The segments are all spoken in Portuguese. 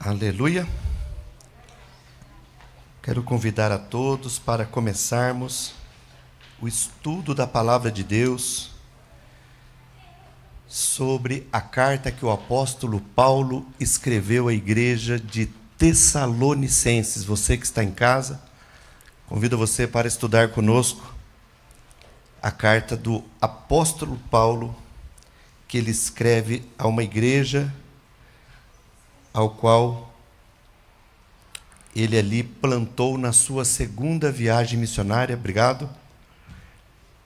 Aleluia. Quero convidar a todos para começarmos o estudo da Palavra de Deus sobre a carta que o apóstolo Paulo escreveu à igreja de Tessalonicenses. Você que está em casa, convido você para estudar conosco a carta do apóstolo Paulo, que ele escreve a uma igreja ao qual ele ali plantou na sua segunda viagem missionária. Obrigado.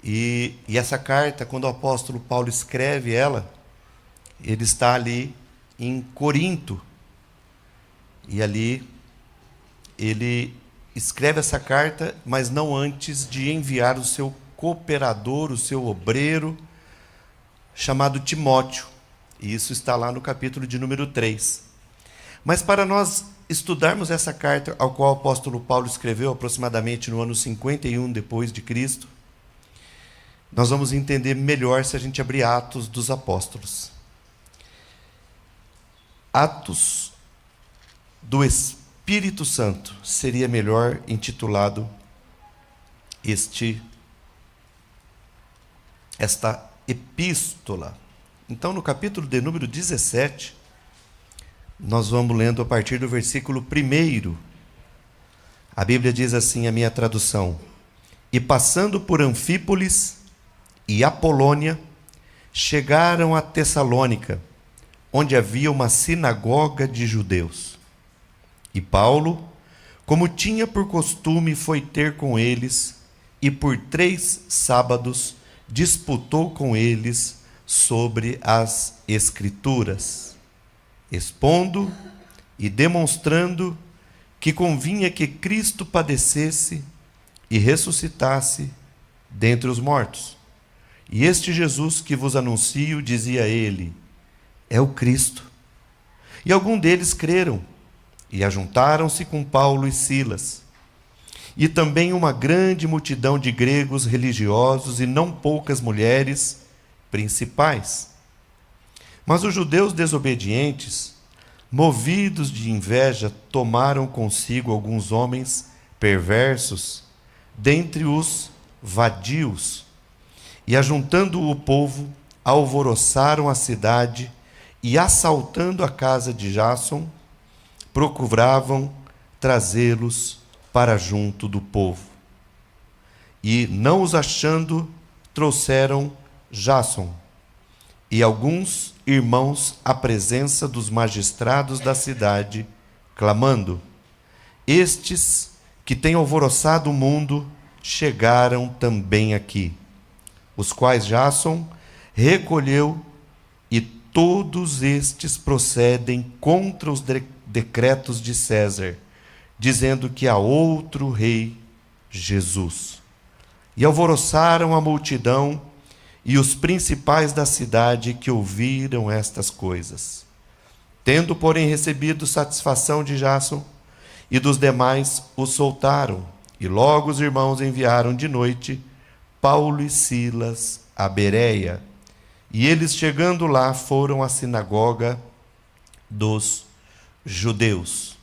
E essa carta, quando o apóstolo Paulo escreve ela, ele está ali em Corinto. E ali ele escreve essa carta, mas não antes de enviar o seu cooperador, o seu obreiro, chamado Timóteo. E isso está lá no capítulo de número 3. Mas para nós estudarmos essa carta, ao qual o apóstolo Paulo escreveu aproximadamente no ano 51 depois de Cristo, nós vamos entender melhor se a gente abrir Atos dos Apóstolos. Atos do Espírito Santo seria melhor intitulado esta epístola. Então, no capítulo de número 17, nós vamos lendo a partir do versículo 1. A Bíblia diz assim, a minha tradução: E passando por Anfípolis e Apolônia, chegaram a Tessalônica, onde havia uma sinagoga de judeus. E Paulo, como tinha por costume, foi ter com eles, e por 3 sábados disputou com eles sobre as Escrituras, expondo e demonstrando que convinha que Cristo padecesse e ressuscitasse dentre os mortos. E este Jesus que vos anuncio, dizia ele, é o Cristo. E alguns deles creram, e ajuntaram-se com Paulo e Silas. E também uma grande multidão de gregos religiosos e não poucas mulheres principais. Mas os judeus desobedientes, movidos de inveja, tomaram consigo alguns homens perversos, dentre os vadios, e ajuntando o povo, alvoroçaram a cidade e, assaltando a casa de Jason, procuravam trazê-los para junto do povo. E, não os achando, trouxeram Jason e alguns irmãos à presença dos magistrados da cidade, clamando: Estes que têm alvoroçado o mundo chegaram também aqui, os quais Jason recolheu, e todos estes procedem contra os decretos de César, dizendo que há outro rei, Jesus. E alvoroçaram a multidão e os principais da cidade que ouviram estas coisas. Tendo, porém, recebido satisfação de Jason e dos demais, o soltaram, e logo os irmãos enviaram de noite Paulo e Silas a Bereia. E eles, chegando lá, foram à sinagoga dos judeus.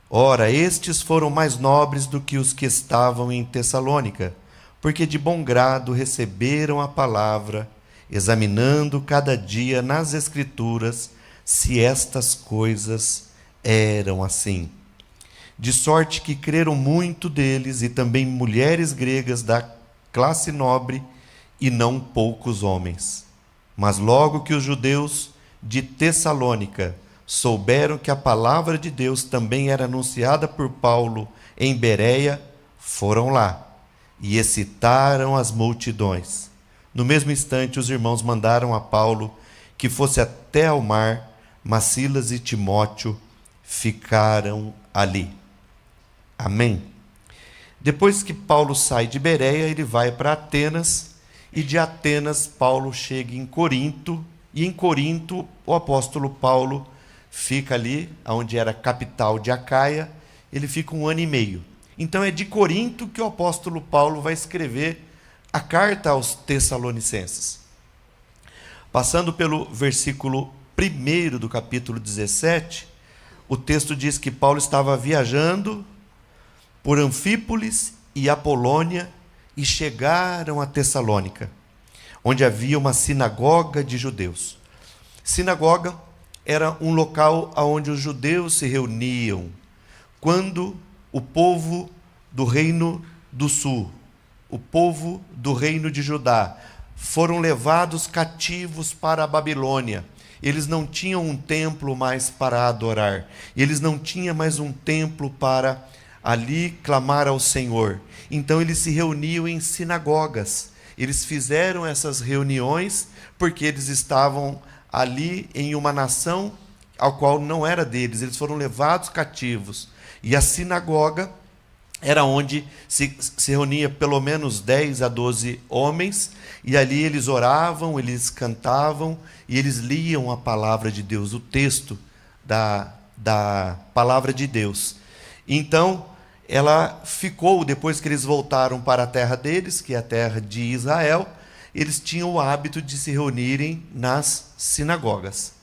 Ora, estes foram mais nobres do que os que estavam em Tessalônica, porque de bom grado receberam a palavra, examinando cada dia nas Escrituras se estas coisas eram assim. De sorte que creram muito deles, e também mulheres gregas da classe nobre, e não poucos homens. Mas logo que os judeus de Tessalônica souberam que a palavra de Deus também era anunciada por Paulo em Bereia, foram lá e excitaram as multidões. No mesmo instante, os irmãos mandaram a Paulo que fosse até ao mar, mas Silas e Timóteo ficaram ali. Amém. Depois que Paulo sai de Bereia, ele vai para Atenas, e de Atenas Paulo chega em Corinto, e em Corinto o apóstolo Paulo fica ali, onde era a capital de Acaia, ele fica 1 ano e meio. Então é de Corinto que o apóstolo Paulo vai escrever a carta aos Tessalonicenses. Passando pelo versículo 1 do capítulo 17, o texto diz que Paulo estava viajando por Anfípolis e Apolônia e chegaram a Tessalônica, onde havia uma sinagoga de judeus. Sinagoga era um local onde os judeus se reuniam quando o povo do reino do sul, o povo do reino de Judá, foram levados cativos para a Babilônia. Eles não tinham um templo mais para adorar, eles não tinham mais um templo para ali clamar ao Senhor. Então eles se reuniam em sinagogas. Eles fizeram essas reuniões porque eles estavam ali em uma nação ao qual não era deles, eles foram levados cativos. E a sinagoga era onde se reunia pelo menos 10 a 12 homens, e ali eles oravam, eles cantavam, e eles liam a palavra de Deus, o texto da palavra de Deus. Então, ela ficou, depois que eles voltaram para a terra deles, que é a terra de Israel, eles tinham o hábito de se reunirem nas sinagogas.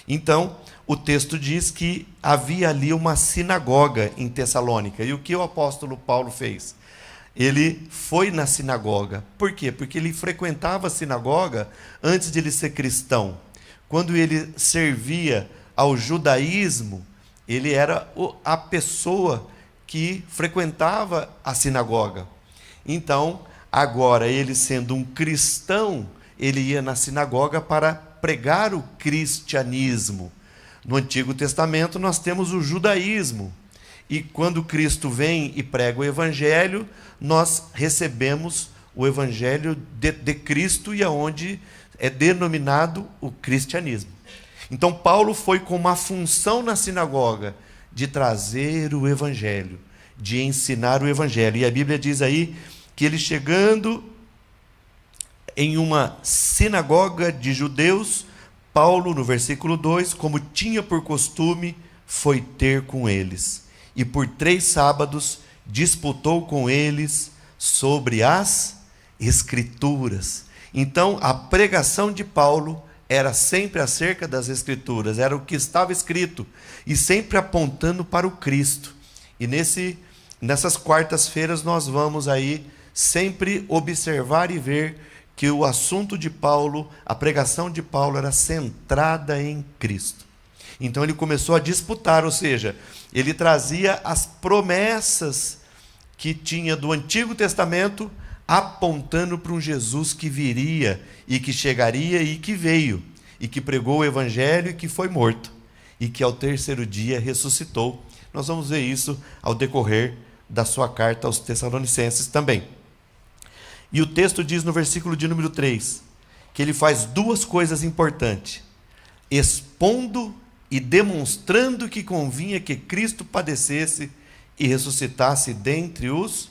Então, o texto diz que havia ali uma sinagoga em Tessalônica. E o que o apóstolo Paulo fez? Ele foi na sinagoga. Por quê? Porque ele frequentava a sinagoga antes de ele ser cristão. Quando ele servia ao judaísmo, ele era a pessoa que frequentava a sinagoga. Então, agora, ele sendo um cristão, ele ia na sinagoga para pregar o cristianismo. No Antigo Testamento nós temos o judaísmo, e quando Cristo vem e prega o Evangelho, nós recebemos o Evangelho de Cristo, e aonde é denominado o cristianismo. Então Paulo foi com uma função na sinagoga de trazer o Evangelho, de ensinar o Evangelho. E a Bíblia diz aí que ele, chegando em uma sinagoga de judeus, Paulo, no versículo 2, como tinha por costume, foi ter com eles. E por 3 sábados disputou com eles sobre as Escrituras. Então, a pregação de Paulo era sempre acerca das Escrituras, era o que estava escrito, e sempre apontando para o Cristo. E nessas quartas-feiras nós vamos aí sempre observar e ver que o assunto de Paulo, a pregação de Paulo era centrada em Cristo. Então ele começou a disputar, ou seja, ele trazia as promessas que tinha do Antigo Testamento, apontando para um Jesus que viria, e que chegaria, e que veio, e que pregou o Evangelho, e que foi morto, e que ao 3º dia ressuscitou. Nós vamos ver isso ao decorrer da sua carta aos Tessalonicenses também. E o texto diz no versículo de número 3, que ele faz 2 coisas importantes: expondo e demonstrando que convinha que Cristo padecesse e ressuscitasse dentre os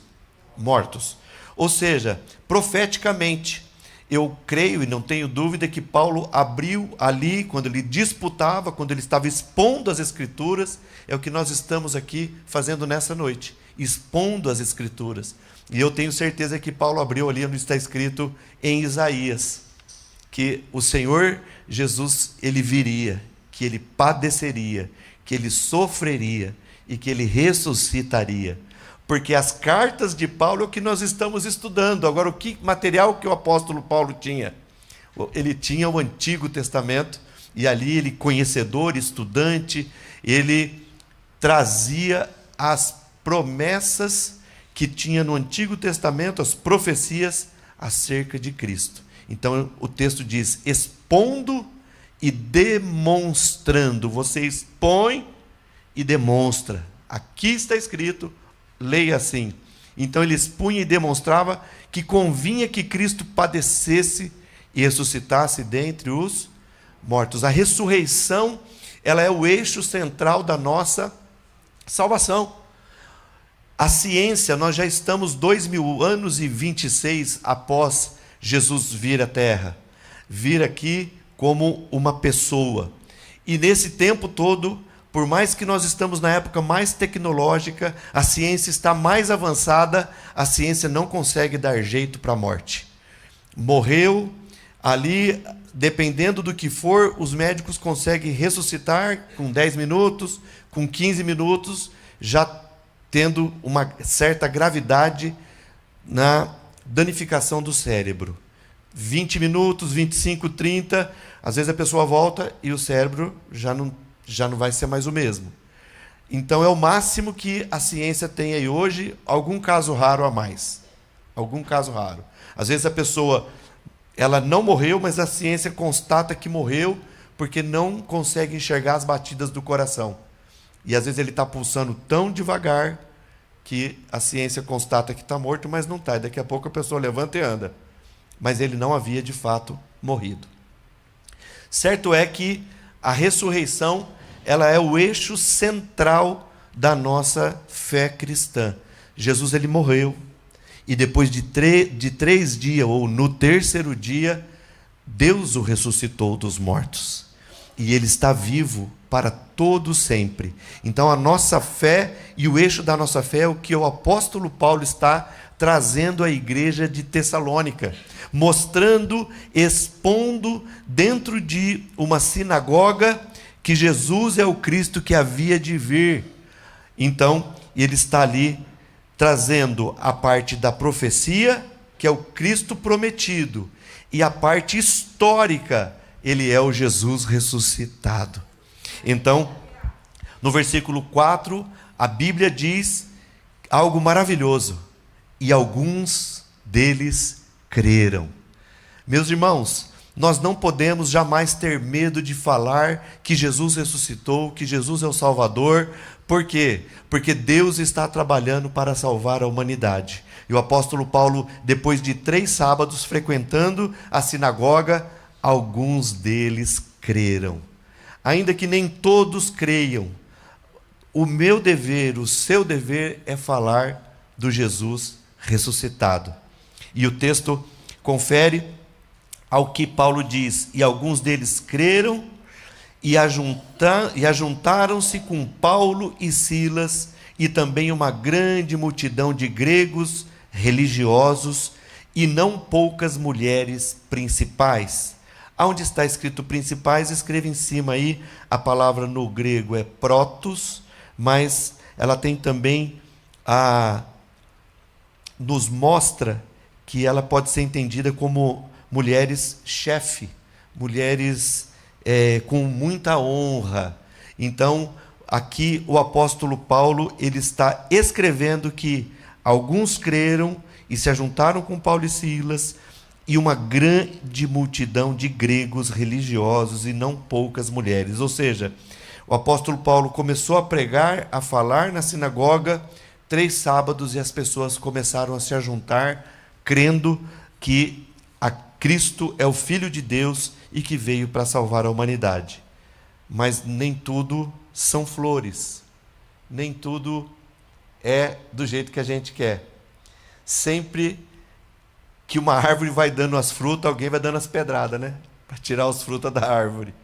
mortos. Ou seja, profeticamente, eu creio e não tenho dúvida que Paulo abriu ali, quando ele disputava, quando ele estava expondo as Escrituras, é o que nós estamos aqui fazendo nessa noite, expondo as Escrituras. E eu tenho certeza que Paulo abriu ali onde está escrito em Isaías, que o Senhor Jesus, ele viria, que ele padeceria, que ele sofreria e que ele ressuscitaria. Porque as cartas de Paulo é o que nós estamos estudando. Agora, o que material que o apóstolo Paulo tinha? Ele tinha o Antigo Testamento, e ali ele, conhecedor, estudante, ele trazia as promessas que tinha no Antigo Testamento, as profecias acerca de Cristo. Então o texto diz: expondo e demonstrando. Você expõe e demonstra. Aqui está escrito, leia assim. Então ele expunha e demonstrava que convinha que Cristo padecesse e ressuscitasse dentre os mortos. A ressurreição, ela é o eixo central da nossa salvação. A ciência, nós já estamos 2000 anos e 26 após Jesus vir à Terra, vir aqui como uma pessoa. E nesse tempo todo, por mais que nós estamos na época mais tecnológica, a ciência está mais avançada, a ciência não consegue dar jeito para a morte. Morreu ali dependendo do que for, os médicos conseguem ressuscitar com 10 minutos, com 15 minutos, já tendo uma certa gravidade na danificação do cérebro. 20 minutos, 25, 30, às vezes a pessoa volta e o cérebro já não vai ser mais o mesmo. Então é o máximo que a ciência tem aí hoje, algum caso raro a mais. Algum caso raro. Às vezes a pessoa, ela não morreu, mas a ciência constata que morreu porque não consegue enxergar as batidas do coração. E às vezes ele está pulsando tão devagar que a ciência constata que está morto, mas não está. E daqui a pouco a pessoa levanta e anda. Mas ele não havia de fato morrido. Certo é que a ressurreição, ela é o eixo central da nossa fé cristã. Jesus, ele morreu, e depois de 3 dias, ou no terceiro dia, Deus o ressuscitou dos mortos. E ele está vivo para todo sempre. Então a nossa fé, e o eixo da nossa fé é o que o apóstolo Paulo está trazendo à igreja de Tessalônica, mostrando, expondo dentro de uma sinagoga que Jesus é o Cristo que havia de vir. Então, ele está ali trazendo a parte da profecia, que é o Cristo prometido, e a parte histórica, ele é o Jesus ressuscitado. Então, no versículo 4, a Bíblia diz algo maravilhoso: e alguns deles creram. Meus irmãos, nós não podemos jamais ter medo de falar que Jesus ressuscitou, que Jesus é o Salvador. Por quê? Porque Deus está trabalhando para salvar a humanidade. E o apóstolo Paulo, depois de 3 sábados frequentando a sinagoga, alguns deles creram. Ainda que nem todos creiam, o meu dever, o seu dever é falar do Jesus ressuscitado. E o texto confere ao que Paulo diz: e alguns deles creram e ajuntaram-se com Paulo e Silas, e também uma grande multidão de gregos religiosos, e não poucas mulheres principais. Onde está escrito principais, escreva em cima aí, a palavra no grego é protos, mas ela tem também nos mostra que ela pode ser entendida como mulheres chefe, mulheres com muita honra. Então, aqui o apóstolo Paulo, ele está escrevendo que alguns creram e se ajuntaram com Paulo e Silas, e uma grande multidão de gregos religiosos e não poucas mulheres. Ou seja, o apóstolo Paulo começou a pregar, a falar na sinagoga 3 sábados, e as pessoas começaram a se ajuntar, crendo que Cristo é o Filho de Deus e que veio para salvar a humanidade. Mas nem tudo são flores, nem tudo é do jeito que a gente quer. Sempre que uma árvore vai dando as frutas, alguém vai dando as pedradas, né? Para tirar as frutas da árvore.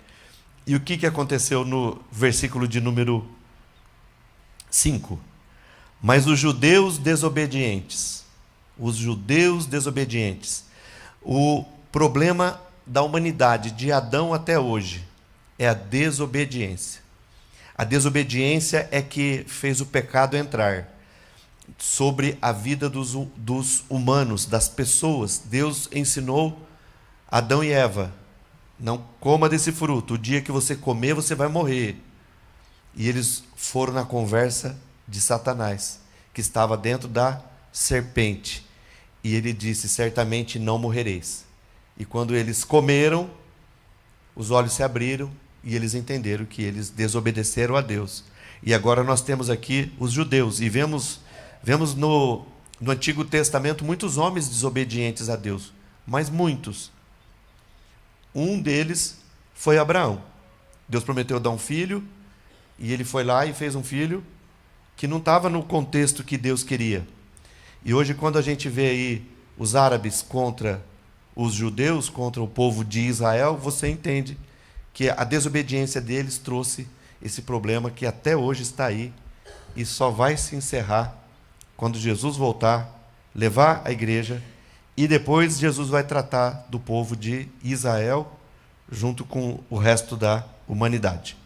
E o que aconteceu no versículo de número 5? Mas os judeus desobedientes, o problema da humanidade, de Adão até hoje, é a desobediência. A desobediência é que fez o pecado entrar sobre a vida dos humanos, das pessoas. Deus ensinou Adão e Eva: não coma desse fruto, o dia que você comer você vai morrer. E eles foram na conversa de Satanás, que estava dentro da serpente, e ele disse: certamente não morrereis. E quando eles comeram, os olhos se abriram e eles entenderam que eles desobedeceram a Deus. E agora nós temos aqui os judeus, e vemos no Antigo Testamento muitos homens desobedientes a Deus, mas muitos. Um deles foi Abraão. Deus prometeu dar um filho, e ele foi lá e fez um filho que não estava no contexto que Deus queria. E hoje, quando a gente vê aí os árabes contra os judeus, contra o povo de Israel, você entende que a desobediência deles trouxe esse problema que até hoje está aí, e só vai se encerrar quando Jesus voltar, levar a igreja, e depois Jesus vai tratar do povo de Israel junto com o resto da humanidade.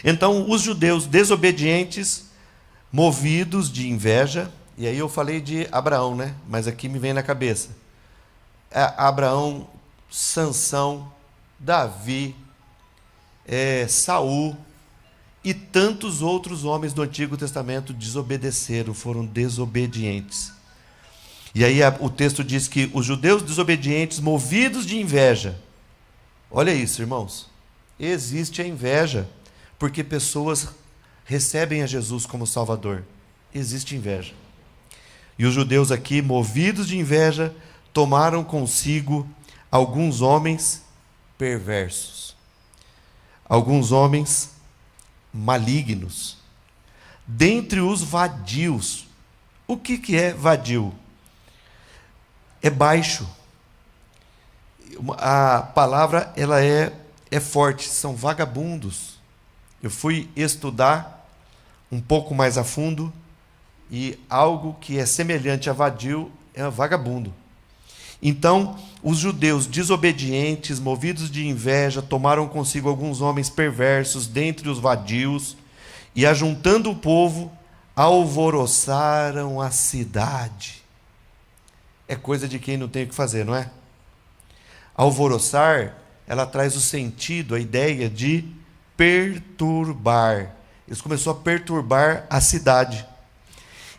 Então, os judeus desobedientes, movidos de inveja, e aí eu falei de Abraão, né? Mas aqui me vem na cabeça. Abraão, Sansão, Davi, Saul e tantos outros homens do Antigo Testamento desobedeceram, foram desobedientes. E aí o texto diz que os judeus desobedientes, movidos de inveja. Olha isso, irmãos. Existe a inveja, porque pessoas recebem a Jesus como Salvador. Existe inveja. E os judeus aqui, movidos de inveja, tomaram consigo alguns homens perversos, alguns homens malignos, dentre os vadios. O que é vadio? É baixo. A palavra ela é forte, são vagabundos. Eu fui estudar um pouco mais a fundo e algo que é semelhante a vadio é vagabundo. Então, os judeus desobedientes, movidos de inveja, tomaram consigo alguns homens perversos dentre os vadios e, ajuntando o povo, alvoroçaram a cidade. É coisa de quem não tem o que fazer, não é? Alvoroçar, ela traz o sentido, a ideia de perturbar. Eles começaram a perturbar a cidade.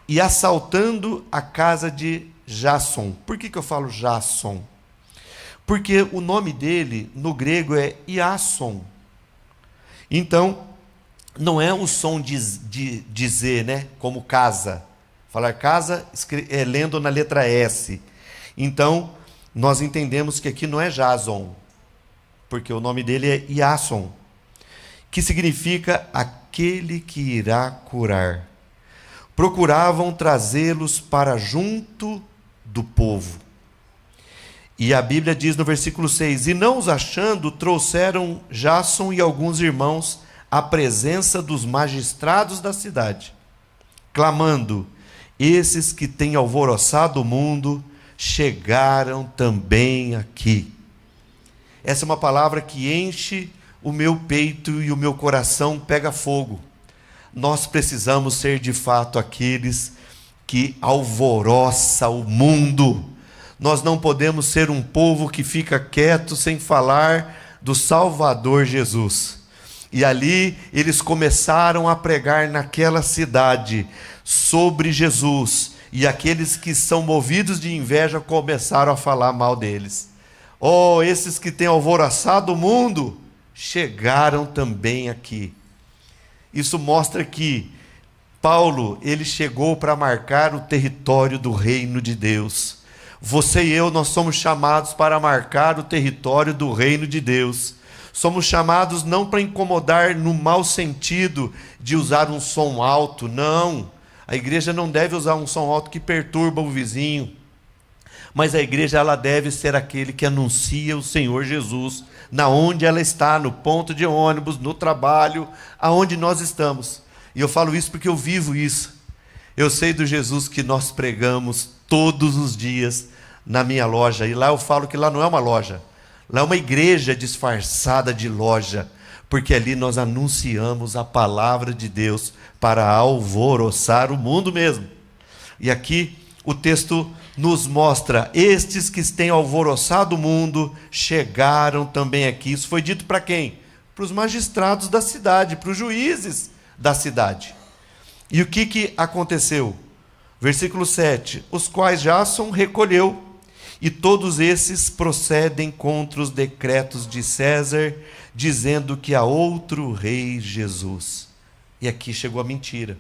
E assaltando a casa de Jasson. Por que eu falo Jasson? Porque o nome dele, no grego, é Iasson. Então, não é o som de Z, né? Como casa. Falar casa, lendo na letra S. Então, nós entendemos que aqui não é Jason, porque o nome dele é Iasson, que significa aquele que irá curar. Procuravam trazê-los para junto do povo. E a Bíblia diz no versículo 6, e não os achando, trouxeram Jasson e alguns irmãos à presença dos magistrados da cidade, clamando, esses que têm alvoroçado o mundo, chegaram também aqui. Essa é uma palavra que enche o meu peito e o meu coração pega fogo. Nós precisamos ser de fato aqueles que alvoroça o mundo. Nós não podemos ser um povo que fica quieto sem falar do Salvador Jesus. E ali eles começaram a pregar naquela cidade sobre Jesus. E aqueles que são movidos de inveja começaram a falar mal deles. Oh, esses que têm alvoroçado o mundo, chegaram também aqui. Isso mostra que Paulo, ele chegou para marcar o território do reino de Deus. Você e eu, nós somos chamados para marcar o território do reino de Deus. Somos chamados não para incomodar no mau sentido de usar um som alto, não. A igreja não deve usar um som alto que perturba o vizinho. Mas a igreja ela deve ser aquele que anuncia o Senhor Jesus, na onde ela está, no ponto de ônibus, no trabalho, aonde nós estamos. E eu falo isso porque eu vivo isso. Eu sei do Jesus que nós pregamos todos os dias na minha loja. E lá eu falo que lá não é uma loja, lá é uma igreja disfarçada de loja, porque ali nós anunciamos a palavra de Deus para alvoroçar o mundo mesmo. E aqui o texto nos mostra, estes que têm alvoroçado o mundo, chegaram também aqui. Isso foi dito para quem? Para os magistrados da cidade, para os juízes da cidade. E o que aconteceu? Versículo 7, os quais Jasson recolheu, e todos esses procedem contra os decretos de César, dizendo que há outro rei Jesus. E aqui chegou a mentira.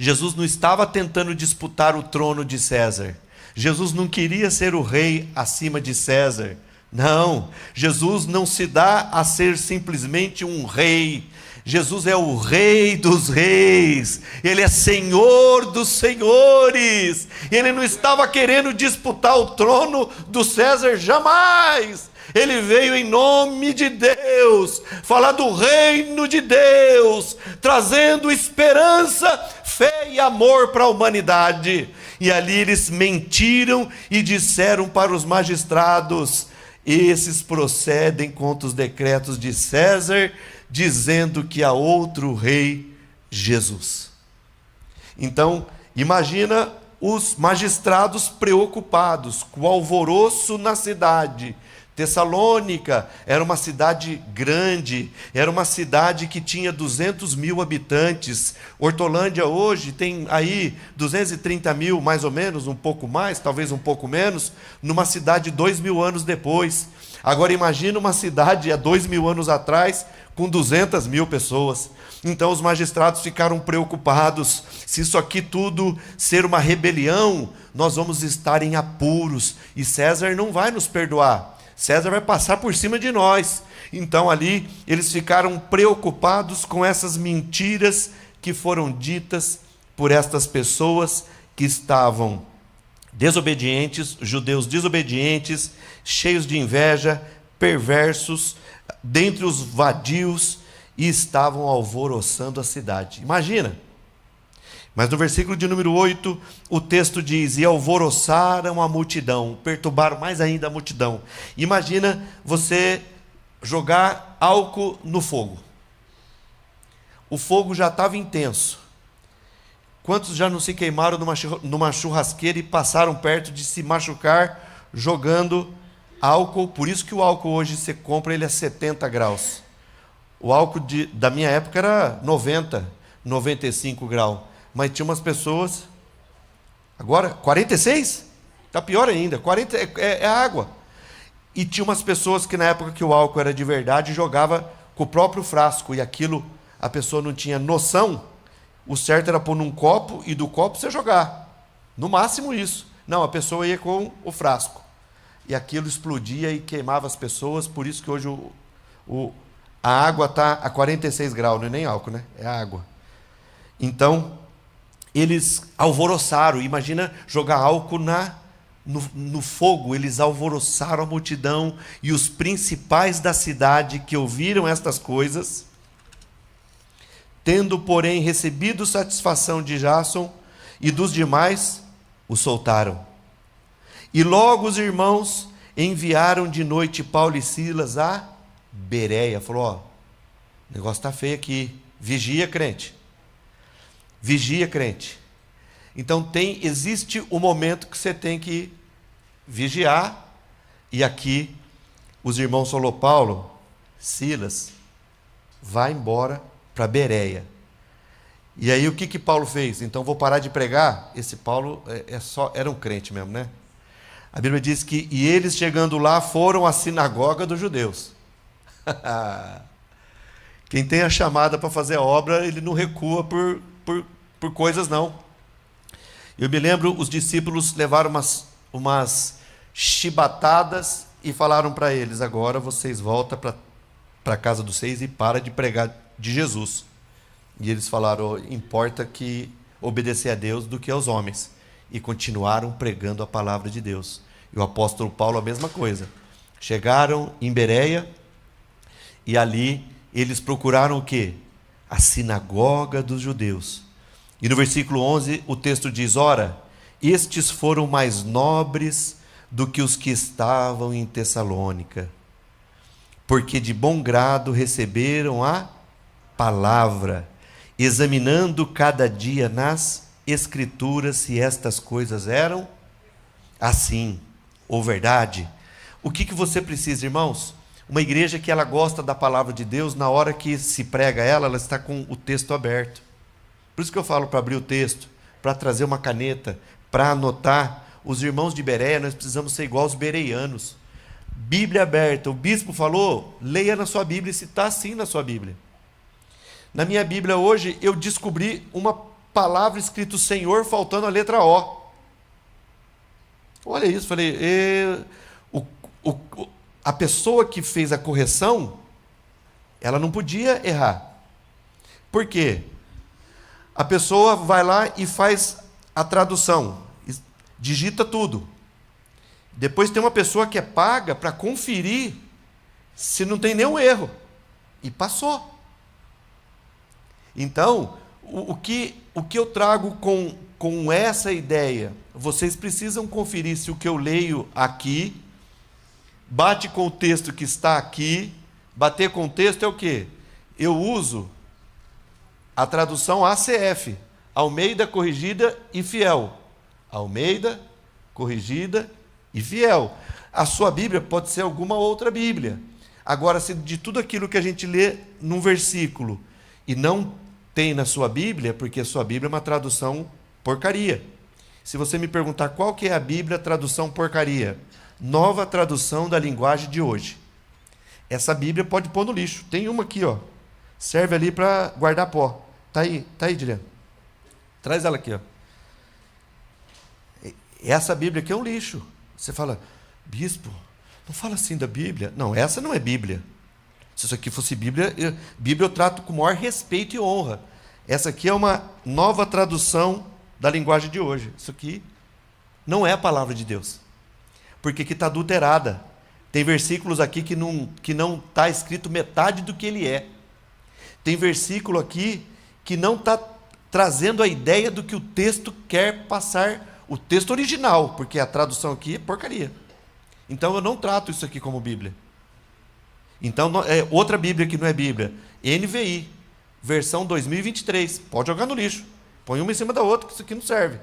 Jesus não estava tentando disputar o trono de César. Jesus não queria ser o rei acima de César. Não, Jesus não se dá a ser simplesmente um rei. Jesus é o Rei dos Reis, Ele é Senhor dos Senhores. Ele não estava querendo disputar o trono do César, jamais. Ele veio em nome de Deus, falar do reino de Deus, trazendo esperança, fé e amor para a humanidade. E ali eles mentiram e disseram para os magistrados, esses procedem contra os decretos de César, dizendo que há outro rei, Jesus. Então, imagina os magistrados preocupados com o alvoroço na cidade. Tessalônica era uma cidade grande, era uma cidade que tinha 200 mil habitantes. Hortolândia hoje tem aí 230 mil, mais ou menos, um pouco mais, talvez um pouco menos, numa cidade 2.000 anos depois. Agora imagina uma cidade há 2.000 anos atrás, com 200 mil pessoas. Então os magistrados ficaram preocupados, se isso aqui tudo ser uma rebelião, nós vamos estar em apuros, e César não vai nos perdoar. César vai passar por cima de nós. Então ali eles ficaram preocupados com essas mentiras que foram ditas por estas pessoas que estavam desobedientes, judeus desobedientes, cheios de inveja, perversos, dentre os vadios, e estavam alvoroçando a cidade. Imagina. Mas no versículo de número 8, o texto diz: e alvoroçaram a multidão, perturbaram mais ainda a multidão. Imagina você jogar álcool no fogo. O fogo já estava intenso. Quantos já não se queimaram numa churrasqueira e passaram perto de se machucar jogando álcool? Por isso que o álcool hoje você compra ele a 70 graus. O álcool da minha época era 90, 95 graus. Mas tinha umas pessoas, agora 46? Está pior ainda, 40 é água. E tinha umas pessoas que na época que o álcool era de verdade, jogava com o próprio frasco, e aquilo a pessoa não tinha noção. O certo era pôr num copo, e do copo você jogar, no máximo isso. Não, a pessoa ia com o frasco, e aquilo explodia e queimava as pessoas. Por isso que hoje a água está a 46 graus, não é nem álcool, né? É água. Então eles alvoroçaram. Imagina jogar álcool no fogo. Eles alvoroçaram a multidão, e os principais da cidade que ouviram estas coisas, tendo, porém, recebido satisfação de Jason e dos demais, o soltaram. E logo os irmãos enviaram de noite Paulo e Silas a Bereia. Falou: ó, o negócio está feio aqui, vigia, crente. Vigia, crente. Então existe o momento que você tem que vigiar. E aqui os irmãos falou: Paulo, Silas, vai embora para Bereia. E aí o que Paulo fez? Então vou parar de pregar. Esse Paulo era um crente mesmo, né? A Bíblia diz que e eles chegando lá foram à sinagoga dos judeus. Quem tem a chamada para fazer a obra, ele não recua por coisas, não. Eu me lembro, os discípulos levaram umas chibatadas e falaram para eles: agora vocês voltam para a casa dos seis e para de pregar de Jesus. E eles falaram: importa que obedecer a Deus do que aos homens. E continuaram pregando a palavra de Deus. E o apóstolo Paulo a mesma coisa. Chegaram em Bereia, e ali eles procuraram o quê? A sinagoga dos judeus. E no versículo 11 o texto diz: ora, estes foram mais nobres do que os que estavam em Tessalônica, porque de bom grado receberam a palavra, examinando cada dia nas Escrituras se estas coisas eram assim, ou verdade. O que você precisa, irmãos? Uma igreja que ela gosta da palavra de Deus, na hora que se prega ela está com o texto aberto. Por isso que eu falo para abrir o texto, para trazer uma caneta, para anotar. Os irmãos de Bereia, nós precisamos ser igual aos bereianos. Bíblia aberta, o bispo falou, leia na sua Bíblia, se está assim na sua Bíblia. Na minha Bíblia hoje, eu descobri uma palavra escrito Senhor, faltando a letra O. Olha isso, falei, a pessoa que fez a correção, ela não podia errar. Por quê? A pessoa vai lá e faz a tradução, digita tudo. Depois tem uma pessoa que é paga para conferir se não tem nenhum erro. E passou. Então, o que eu trago com essa ideia? Vocês precisam conferir se o que eu leio aqui bate com o texto que está aqui. Bater com o texto é o quê? Eu uso a tradução ACF, Almeida, Corrigida e Fiel. Almeida, Corrigida e Fiel. A sua Bíblia pode ser alguma outra Bíblia. Agora, se de tudo aquilo que a gente lê num versículo e não tem na sua Bíblia, porque a sua Bíblia é uma tradução porcaria. Se você me perguntar qual que é a Bíblia, tradução porcaria, Nova Tradução da Linguagem de Hoje. Essa Bíblia pode pôr no lixo. Tem uma aqui, ó. Serve ali para guardar pó. Tá aí, Dilian. Traz ela aqui, ó. Essa Bíblia aqui é um lixo. Você fala, bispo, não fala assim da Bíblia. Não, essa não é Bíblia. Se isso aqui fosse Bíblia, Bíblia eu trato com o maior respeito e honra. Essa aqui é uma nova tradução da linguagem de hoje. Isso aqui não é a palavra de Deus. Porque aqui está adulterada. Tem versículos aqui que não está escrito metade do que ele é. Tem versículo aqui que não está trazendo a ideia do que o texto quer passar, o texto original, porque a tradução aqui é porcaria. Então eu não trato isso aqui como Bíblia. Então, outra Bíblia que não é Bíblia, NVI, versão 2023, pode jogar no lixo, põe uma em cima da outra, que isso aqui não serve.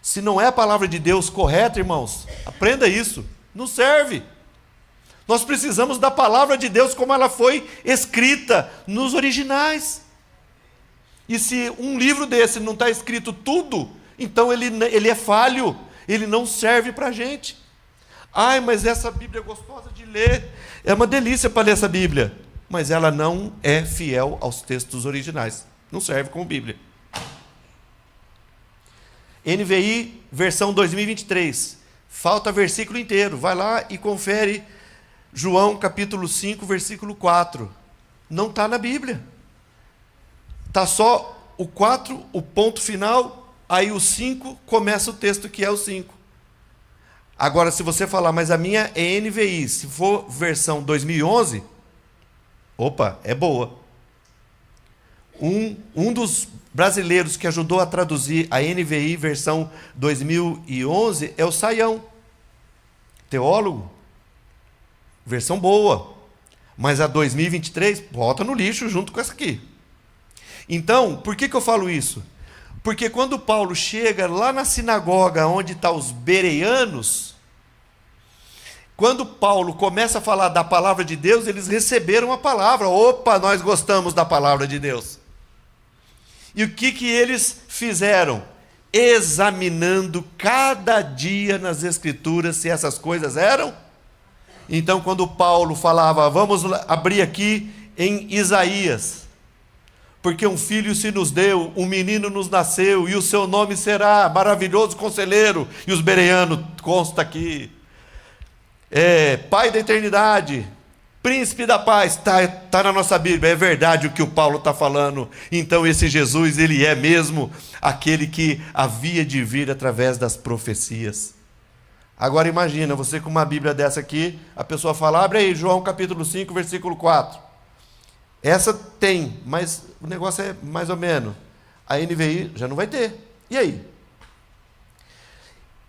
Se não é a palavra de Deus correta, irmãos, aprenda isso, não serve. Nós precisamos da palavra de Deus como ela foi escrita nos originais. E se um livro desse não está escrito tudo, então ele é falho, ele não serve para a gente. Ai, mas essa Bíblia é gostosa de ler, é uma delícia para ler essa Bíblia, mas ela não é fiel aos textos originais, não serve como Bíblia. NVI, versão 2023, falta versículo inteiro, vai lá e confere João capítulo 5, versículo 4, não está na Bíblia, está só o 4, o ponto final, aí o 5 começa o texto que é o 5. Agora, se você falar, mas a minha é NVI, se for versão 2011, opa, é boa. Um dos brasileiros que ajudou a traduzir a NVI versão 2011 é o Saião, teólogo, versão boa, mas a 2023 bota no lixo junto com essa aqui. Então, por que eu falo isso? Porque quando Paulo chega lá na sinagoga onde estão os bereanos, quando Paulo começa a falar da palavra de Deus, eles receberam a palavra. Opa, nós gostamos da palavra de Deus. E o que eles fizeram? Examinando cada dia nas Escrituras se essas coisas eram. Então, quando Paulo falava, vamos abrir aqui em Isaías, porque um filho se nos deu, um menino nos nasceu, e o seu nome será maravilhoso conselheiro, e os bereanos, consta aqui, Pai da eternidade, príncipe da paz, está na nossa Bíblia, é verdade o que o Paulo está falando. Então esse Jesus, ele é mesmo aquele que havia de vir através das profecias. Agora imagina, você com uma Bíblia dessa aqui, a pessoa fala, abre aí João capítulo 5, versículo 4. Essa tem, mas o negócio é mais ou menos. A NVI já não vai ter. E aí?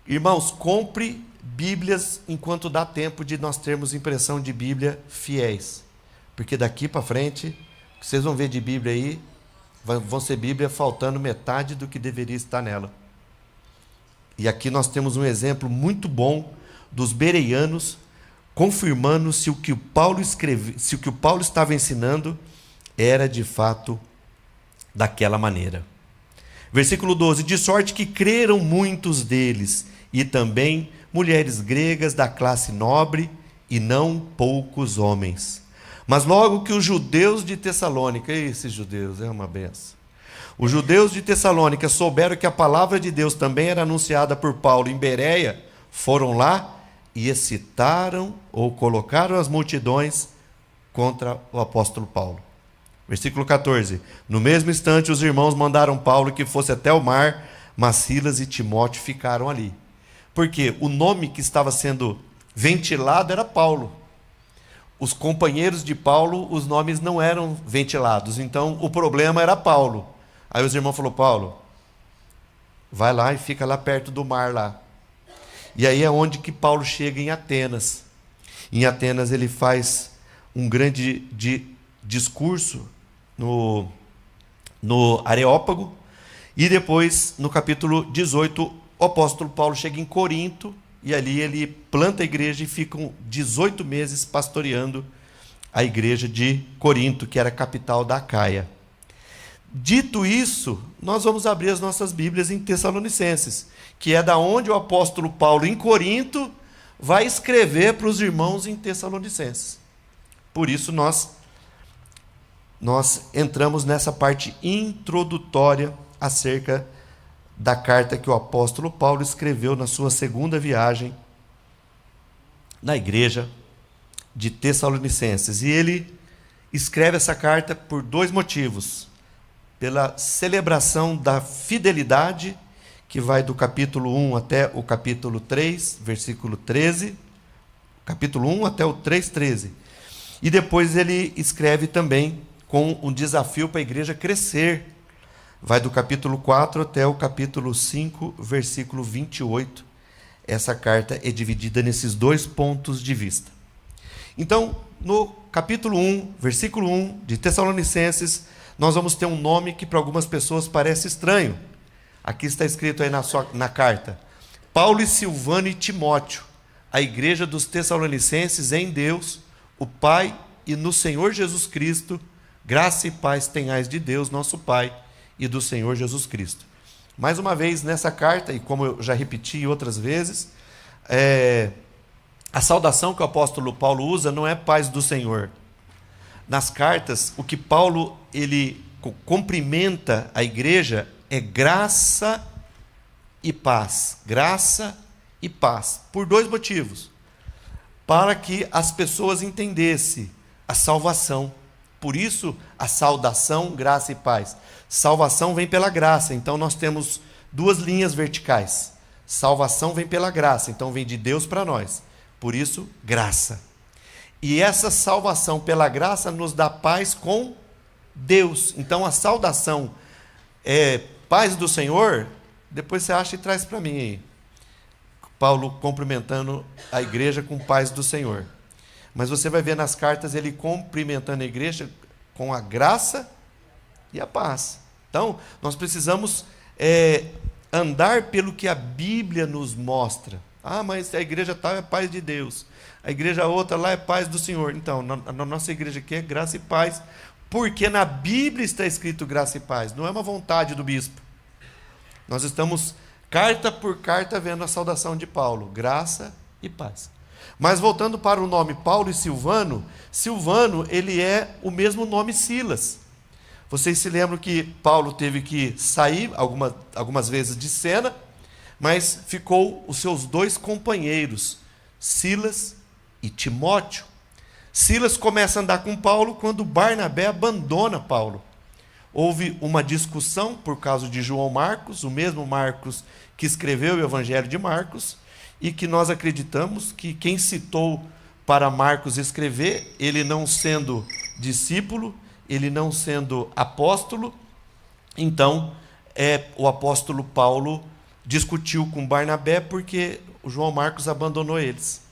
Irmãos, compre Bíblias enquanto dá tempo de nós termos impressão de Bíblia fiéis. Porque daqui para frente, o que vocês vão ver de Bíblia aí, vão ser Bíblia faltando metade do que deveria estar nela. E aqui nós temos um exemplo muito bom dos bereanos, confirmando se o que o Paulo escreveu, se o que o Paulo estava ensinando era de fato daquela maneira. Versículo 12, de sorte que creram muitos deles, e também mulheres gregas da classe nobre, e não poucos homens. Mas logo que os judeus de Tessalônica, esses judeus, é uma benção, os judeus de Tessalônica souberam que a palavra de Deus também era anunciada por Paulo em Bereia, foram lá e excitaram ou colocaram as multidões contra o apóstolo Paulo. Versículo 14. No mesmo instante os irmãos mandaram Paulo que fosse até o mar, mas Silas e Timóteo ficaram ali. Porque o nome que estava sendo ventilado era Paulo. Os companheiros de Paulo, os nomes não eram ventilados, então o problema era Paulo. Aí os irmãos falaram, Paulo, vai lá e fica lá perto do mar lá. E aí é onde que Paulo chega em Atenas. Em Atenas ele faz um grande discurso no Areópago, e depois, no capítulo 18, o apóstolo Paulo chega em Corinto, e ali ele planta a igreja e ficam 18 meses pastoreando a igreja de Corinto, que era a capital da Acaia. Dito isso, nós vamos abrir as nossas Bíblias em Tessalonicenses, que é da onde o apóstolo Paulo, em Corinto, vai escrever para os irmãos em Tessalonicenses. Por isso nós entramos nessa parte introdutória acerca da carta que o apóstolo Paulo escreveu na sua segunda viagem na igreja de Tessalonicenses. E ele escreve essa carta por dois motivos: pela celebração da fidelidade, que vai do capítulo 1 até o capítulo 3, versículo 13, capítulo 1 até o 3:13. E depois ele escreve também com um desafio para a igreja crescer. Vai do capítulo 4 até o capítulo 5, versículo 28. Essa carta é dividida nesses dois pontos de vista. Então, no capítulo 1, versículo 1 de Tessalonicenses, nós vamos ter um nome que para algumas pessoas parece estranho. Aqui está escrito aí na carta: Paulo e Silvano e Timóteo, a igreja dos Tessalonicenses em Deus, o Pai, e no Senhor Jesus Cristo, graça e paz tenhais de Deus, nosso Pai, e do Senhor Jesus Cristo. Mais uma vez, nessa carta, e como eu já repeti outras vezes, a saudação que o apóstolo Paulo usa não é paz do Senhor. Nas cartas, o que Paulo ele cumprimenta a igreja é graça e paz. Graça e paz. Por dois motivos: para que as pessoas entendessem a salvação. Por isso, a saudação, graça e paz. Salvação vem pela graça, então nós temos duas linhas verticais. Salvação vem pela graça, então vem de Deus para nós. Por isso, graça. E essa salvação pela graça nos dá paz com Deus. Então, a saudação é paz do Senhor. Depois você acha e traz para mim aí. Paulo cumprimentando a igreja com paz do Senhor. Mas você vai ver nas cartas ele cumprimentando a igreja com a graça e a paz. Então, nós precisamos andar pelo que a Bíblia nos mostra. Ah, mas a igreja tal é paz de Deus. A igreja outra lá é paz do Senhor. Então, na nossa igreja aqui é graça e paz, porque na Bíblia está escrito graça e paz. Não é uma vontade do bispo. Nós estamos, carta por carta, vendo a saudação de Paulo. Graça e paz. Mas voltando para o nome Paulo e Silvano, Silvano, ele é o mesmo nome Silas. Vocês se lembram que Paulo teve que sair algumas vezes de cena, mas ficou os seus dois companheiros, Silas e Timóteo. Silas começa a andar com Paulo quando Barnabé abandona Paulo. Houve uma discussão por causa de João Marcos, o mesmo Marcos que escreveu o Evangelho de Marcos, e que nós acreditamos que quem citou para Marcos escrever, ele não sendo discípulo, ele não sendo apóstolo, então o apóstolo Paulo discutiu com Barnabé porque o João Marcos abandonou eles.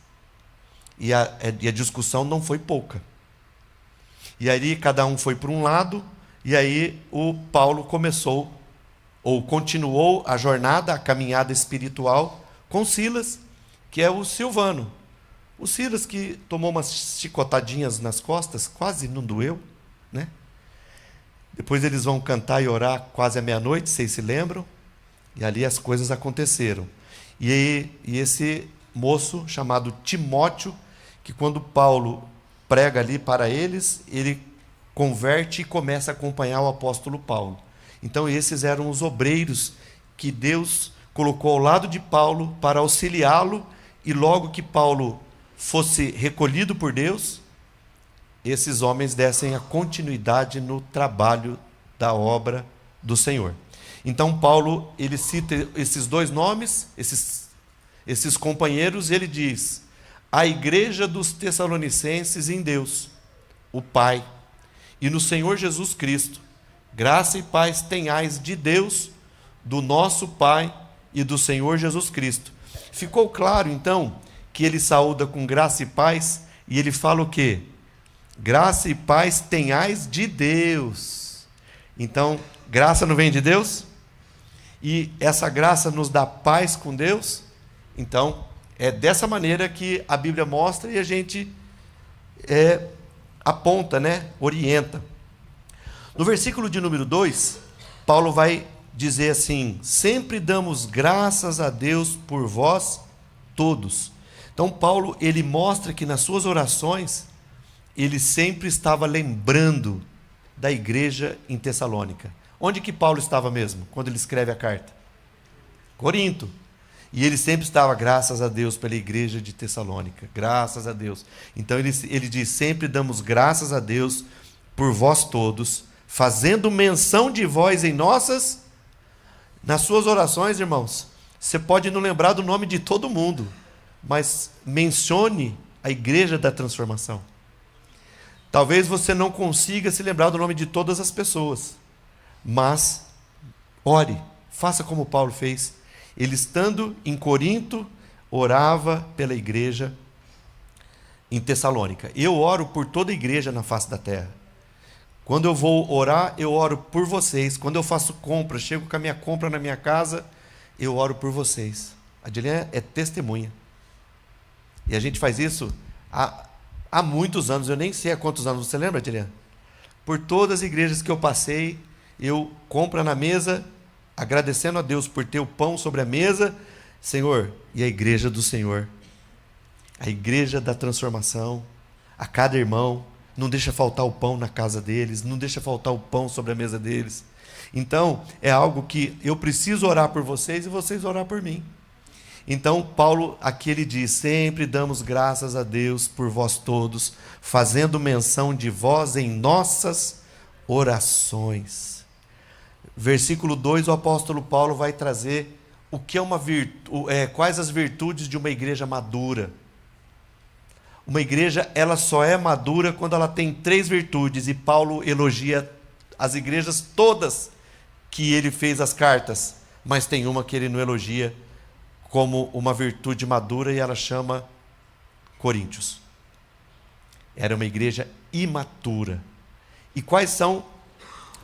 E a discussão não foi pouca. E aí cada um foi para um lado, e aí o Paulo começou, ou continuou a jornada, a caminhada espiritual com Silas, que é o Silvano. O Silas que tomou umas chicotadinhas nas costas, quase não doeu, né? Depois eles vão cantar e orar quase à meia-noite, vocês se lembram? E ali as coisas aconteceram. E esse moço chamado Timóteo, que quando Paulo prega ali para eles, ele converte e começa a acompanhar o apóstolo Paulo. Então esses eram os obreiros que Deus colocou ao lado de Paulo para auxiliá-lo, e logo que Paulo fosse recolhido por Deus, esses homens dessem a continuidade no trabalho da obra do Senhor. Então Paulo, ele cita esses dois nomes, esses companheiros, ele diz: a igreja dos Tessalonicenses em Deus, o Pai, e no Senhor Jesus Cristo, graça e paz tenhais de Deus, do nosso Pai e do Senhor Jesus Cristo. Ficou claro, então, que ele saúda com graça e paz E ele fala o quê? Graça e paz tenhais de Deus. Então, graça não vem de Deus? E essa graça nos dá paz com Deus? Então, é dessa maneira que a Bíblia mostra e a gente aponta, orienta. No versículo de número 2, Paulo vai dizer assim: sempre damos graças a Deus por vós todos. Então Paulo, ele mostra que nas suas orações, ele sempre estava lembrando da igreja em Tessalônica. Onde que Paulo estava mesmo, quando ele escreve a carta? Corinto. E ele sempre estava, graças a Deus, pela igreja de Tessalônica. Graças a Deus. Então ele diz, sempre damos graças a Deus por vós todos, fazendo menção de vós em nas suas orações, irmãos. Você pode não lembrar do nome de todo mundo, mas mencione a igreja da transformação. Talvez você não consiga se lembrar do nome de todas as pessoas, mas ore, faça como Paulo fez. Ele, estando em Corinto, orava pela igreja em Tessalônica. Eu oro por toda a igreja na face da terra. Quando eu vou orar, eu oro por vocês. Quando eu faço compra, chego com a minha compra na minha casa, eu oro por vocês. A Adiliane é testemunha. E a gente faz isso há muitos anos. Eu nem sei há quantos anos. Você lembra, Adiliane? Por todas as igrejas que eu passei, eu compro na mesa, agradecendo a Deus por ter o pão sobre a mesa, Senhor, e a igreja do Senhor, a igreja da transformação, a cada irmão, não deixa faltar o pão na casa deles, não deixa faltar o pão sobre a mesa deles. Então, é algo que eu preciso orar por vocês e vocês orar por mim. Então, Paulo, aqui ele diz, sempre damos graças a Deus por vós todos, fazendo menção de vós em nossas orações. Versículo 2, o apóstolo Paulo vai trazer o que é quais as virtudes de uma igreja madura. Uma igreja, ela só é madura quando ela tem 3 virtudes, e Paulo elogia as igrejas todas que ele fez as cartas, mas tem uma que ele não elogia como uma virtude madura, e ela chama Coríntios. Era uma igreja imatura. E quais são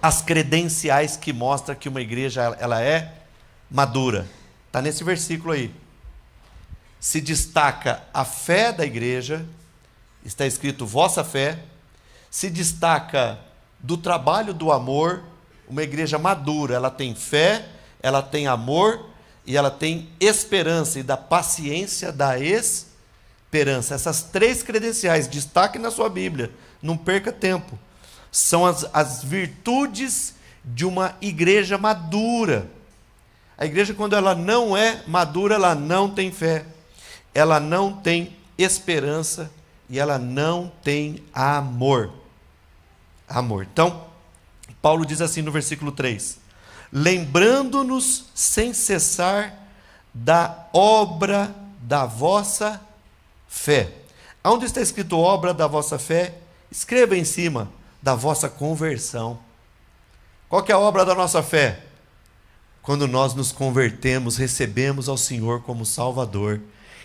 as credenciais que mostram que uma igreja ela é madura? Está nesse versículo aí. Se destaca a fé da igreja, está escrito vossa fé, se destaca do trabalho do amor. Uma igreja madura, ela tem fé, ela tem amor e ela tem esperança, e da paciência da esperança. Essas 3 credenciais, destaque na sua Bíblia, não perca tempo. São as virtudes de uma igreja madura. A igreja, quando ela não é madura, ela não tem fé, ela não tem esperança e ela não tem amor. Então, Paulo diz assim no versículo 3: lembrando-nos sem cessar da obra da vossa fé. Onde está escrito obra da vossa fé? Escreva em cima, da vossa conversão. Qual que é a obra da nossa fé? Quando nós nos convertemos, recebemos ao Senhor como Salvador.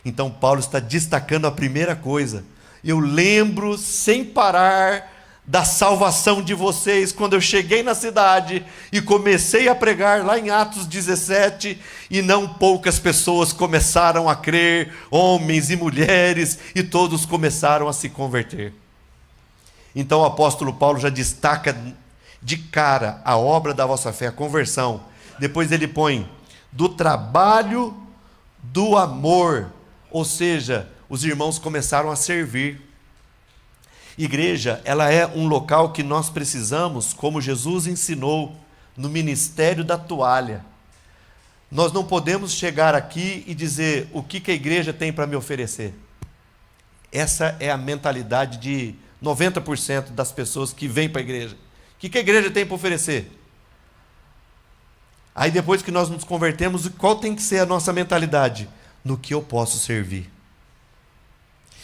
Então Paulo está destacando a primeira coisa. Eu lembro sem parar da salvação de vocês, quando eu cheguei na cidade e comecei a pregar lá em Atos 17, e não poucas pessoas começaram a crer, homens e mulheres, e todos começaram a se converter. Então o apóstolo Paulo já destaca de cara a obra da vossa fé, a conversão. Depois ele põe do trabalho do amor, ou seja, os irmãos começaram a servir. Igreja, ela é um local que nós precisamos, como Jesus ensinou no ministério da toalha. Nós não podemos chegar aqui e dizer o que a igreja tem para me oferecer. Essa é a mentalidade de 90% das pessoas que vêm para a igreja. O que a igreja tem para oferecer? Aí depois que nós nos convertemos, qual tem que ser a nossa mentalidade? No que eu posso servir,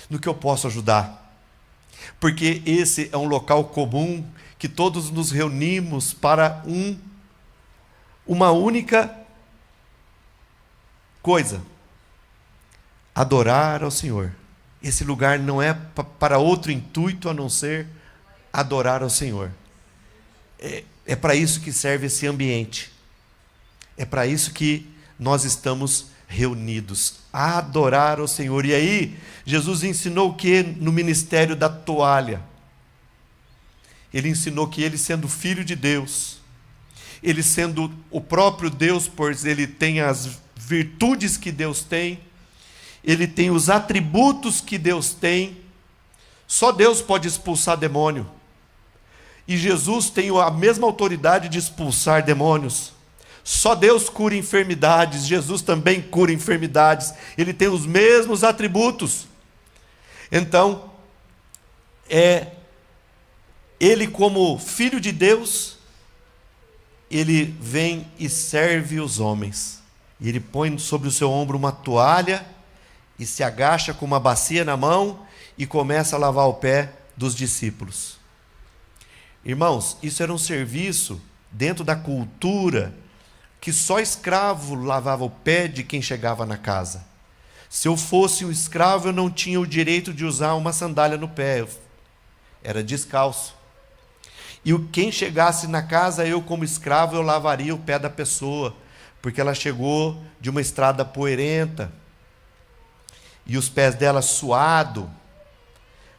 no que eu posso ajudar. Porque esse é um local comum que todos nos reunimos para uma única coisa: adorar ao Senhor. esse lugar não é para outro intuito a não ser adorar ao Senhor. É para isso que serve esse ambiente. É para isso que nós estamos reunidos, a adorar ao Senhor. E aí, Jesus ensinou o que no ministério da toalha? Ele ensinou que ele, sendo filho de Deus, ele sendo o próprio Deus, pois ele tem as virtudes que Deus tem, ele tem os atributos que Deus tem, só Deus pode expulsar demônio. E Jesus tem a mesma autoridade de expulsar demônios. Só Deus cura enfermidades, Jesus também cura enfermidades, ele tem os mesmos atributos. Então, ele como filho de Deus, ele vem e serve os homens. E ele põe sobre o seu ombro uma toalha, e se agacha com uma bacia na mão, e começa a lavar o pé dos discípulos. Irmãos, isso era um serviço dentro da cultura, que só escravo lavava o pé de quem chegava na casa. Se eu fosse um escravo, eu não tinha o direito de usar uma sandália no pé, eu era descalço. E quem chegasse na casa, eu como escravo, eu lavaria o pé da pessoa, porque ela chegou de uma estrada poeirenta, e os pés dela suado,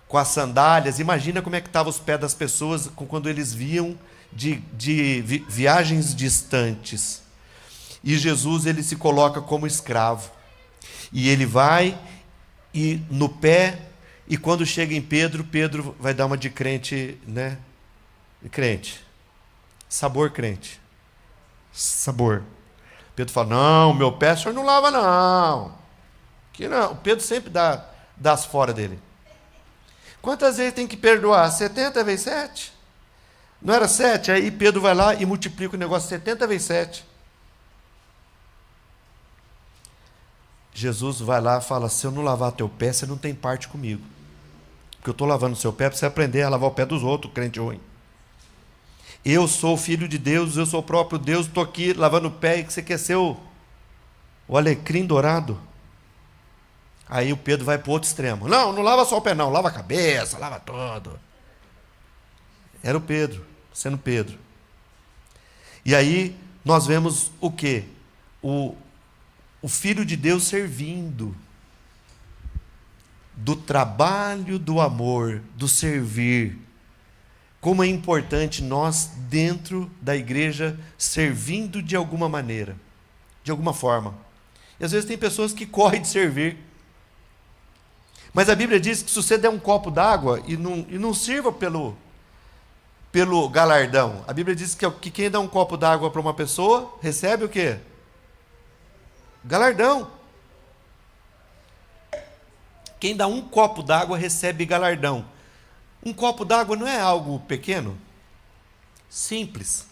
com as sandálias. Imagina como é que estavam os pés das pessoas quando eles viam de viagens distantes. E Jesus, ele se coloca como escravo, e ele vai e no pé, e quando chega em Pedro, Pedro vai dar uma de crente, né? Crente, sabor crente, sabor. Pedro fala: não, meu pé o senhor não lava não, que não. Pedro sempre dá as fora dele. Quantas vezes tem que perdoar? 70 vezes 7? Não era 7? Aí Pedro vai lá e multiplica o negócio 70 vezes 7. Jesus vai lá e fala: se eu não lavar teu pé, você não tem parte comigo, porque eu estou lavando o seu pé para você aprender a lavar o pé dos outros, crente ruim. Eu sou filho de Deus, eu sou o próprio Deus, estou aqui lavando o pé, e que você quer ser o alecrim dourado. Aí o Pedro vai para o outro extremo: não lava só o pé não, lava a cabeça, lava tudo. Era o Pedro, sendo Pedro. E aí nós vemos o quê? O Filho de Deus servindo, do trabalho, do amor, do servir. Como é importante nós, dentro da igreja, servindo de alguma maneira, de alguma forma. E às vezes tem pessoas que correm de servir. Mas a Bíblia diz que se você der um copo d'água e não sirva pelo galardão, a Bíblia diz que quem dá um copo d'água para uma pessoa, recebe o quê? Galardão. Quem dá um copo d'água recebe galardão. Um copo d'água não é algo pequeno? Simples.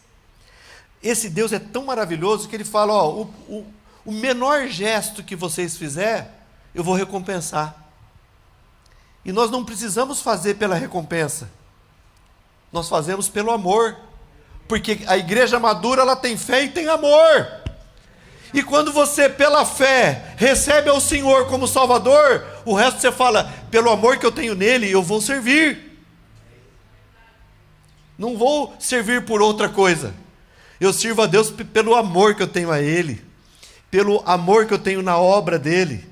Esse Deus é tão maravilhoso que ele fala: ó, o menor gesto que vocês fizerem, eu vou recompensar. E nós não precisamos fazer pela recompensa, nós fazemos pelo amor, porque a igreja madura, ela tem fé e tem amor. E quando você, pela fé, recebe ao Senhor como Salvador, o resto você fala: pelo amor que eu tenho nele, eu vou servir. Não vou servir por outra coisa. Eu sirvo a Deus pelo amor que eu tenho a Ele, pelo amor que eu tenho na obra dEle,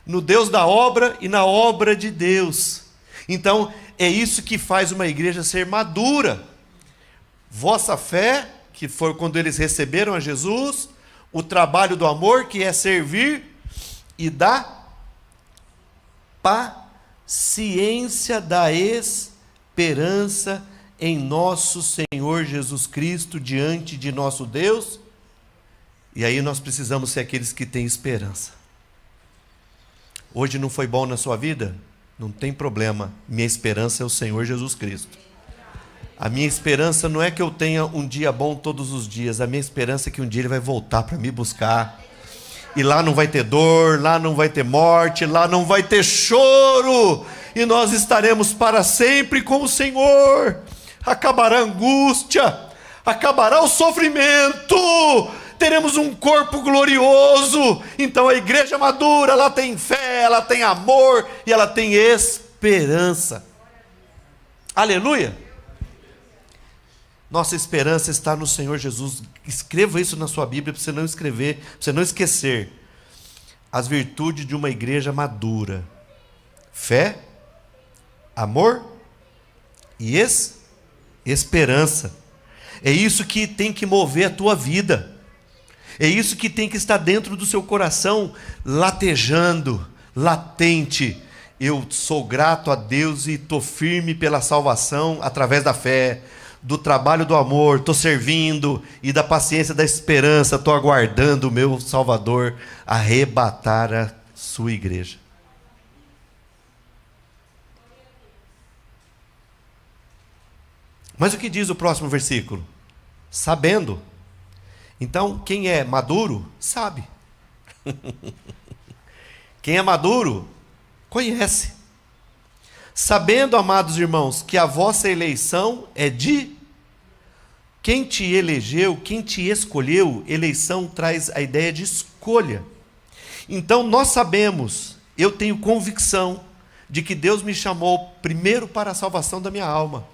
no Deus da obra e na obra de Deus. Então, é isso que faz uma igreja ser madura. Vossa fé, que foi quando eles receberam a Jesus, o trabalho do amor, que é servir, e da paciência da esperança em nosso Senhor Jesus Cristo, diante de nosso Deus. E aí nós precisamos ser aqueles que têm esperança. Hoje não foi bom na sua vida? Não tem problema, minha esperança é o Senhor Jesus Cristo. A minha esperança não é que eu tenha um dia bom todos os dias, a minha esperança é que um dia Ele vai voltar para me buscar, e lá não vai ter dor, lá não vai ter morte, lá não vai ter choro, e nós estaremos para sempre com o Senhor. Acabará a angústia, acabará o sofrimento, teremos um corpo glorioso. Então a igreja madura, ela tem fé, ela tem amor e ela tem esperança. Aleluia! Nossa esperança está no Senhor Jesus. Escreva isso na sua Bíblia para você não escrever, para você não esquecer. As virtudes de uma igreja madura: fé, amor e esperança. É isso que tem que mover a tua vida. É isso que tem que estar dentro do seu coração, latejando, latente. Eu sou grato a Deus e estou firme pela salvação através da fé, do trabalho do amor, estou servindo, e da paciência da esperança, estou aguardando o meu Salvador arrebatar a sua igreja. Mas o que diz o próximo versículo? Sabendo. Então, quem é maduro, sabe. Quem é maduro, conhece. Sabendo, amados irmãos, que a vossa eleição é de quem te elegeu, quem te escolheu. Eleição traz a ideia de escolha. Então nós sabemos, eu tenho convicção de que Deus me chamou primeiro para a salvação da minha alma.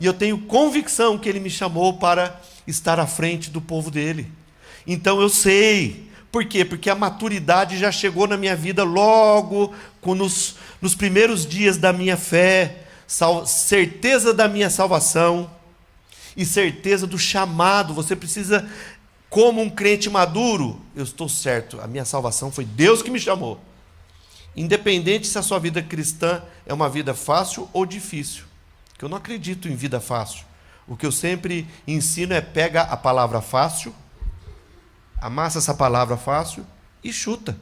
E eu tenho convicção que Ele me chamou para estar à frente do povo dEle. Então eu sei. Por quê? Porque a maturidade já chegou na minha vida logo nos primeiros dias da minha fé, certeza da minha salvação e certeza do chamado. Você precisa, como um crente maduro, eu estou certo, a minha salvação foi Deus que me chamou. Independente se a sua vida cristã é uma vida fácil ou difícil, porque eu não acredito em vida fácil. O que eu sempre ensino é: pega a palavra fácil, amassa essa palavra fácil e chuta.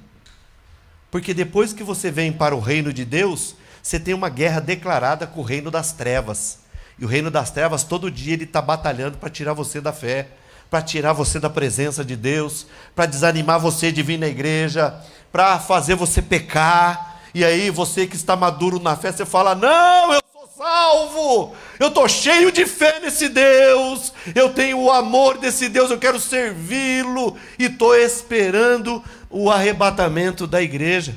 Porque depois que você vem para o reino de Deus, você tem uma guerra declarada com o reino das trevas. E o reino das trevas, todo dia ele está batalhando para tirar você da fé, para tirar você da presença de Deus, para desanimar você de vir na igreja, para fazer você pecar. E aí você que está maduro na fé, você fala: não, eu sou salvo, eu estou cheio de fé nesse Deus, eu tenho o amor desse Deus, eu quero servi-lo, e estou esperando o arrebatamento da igreja.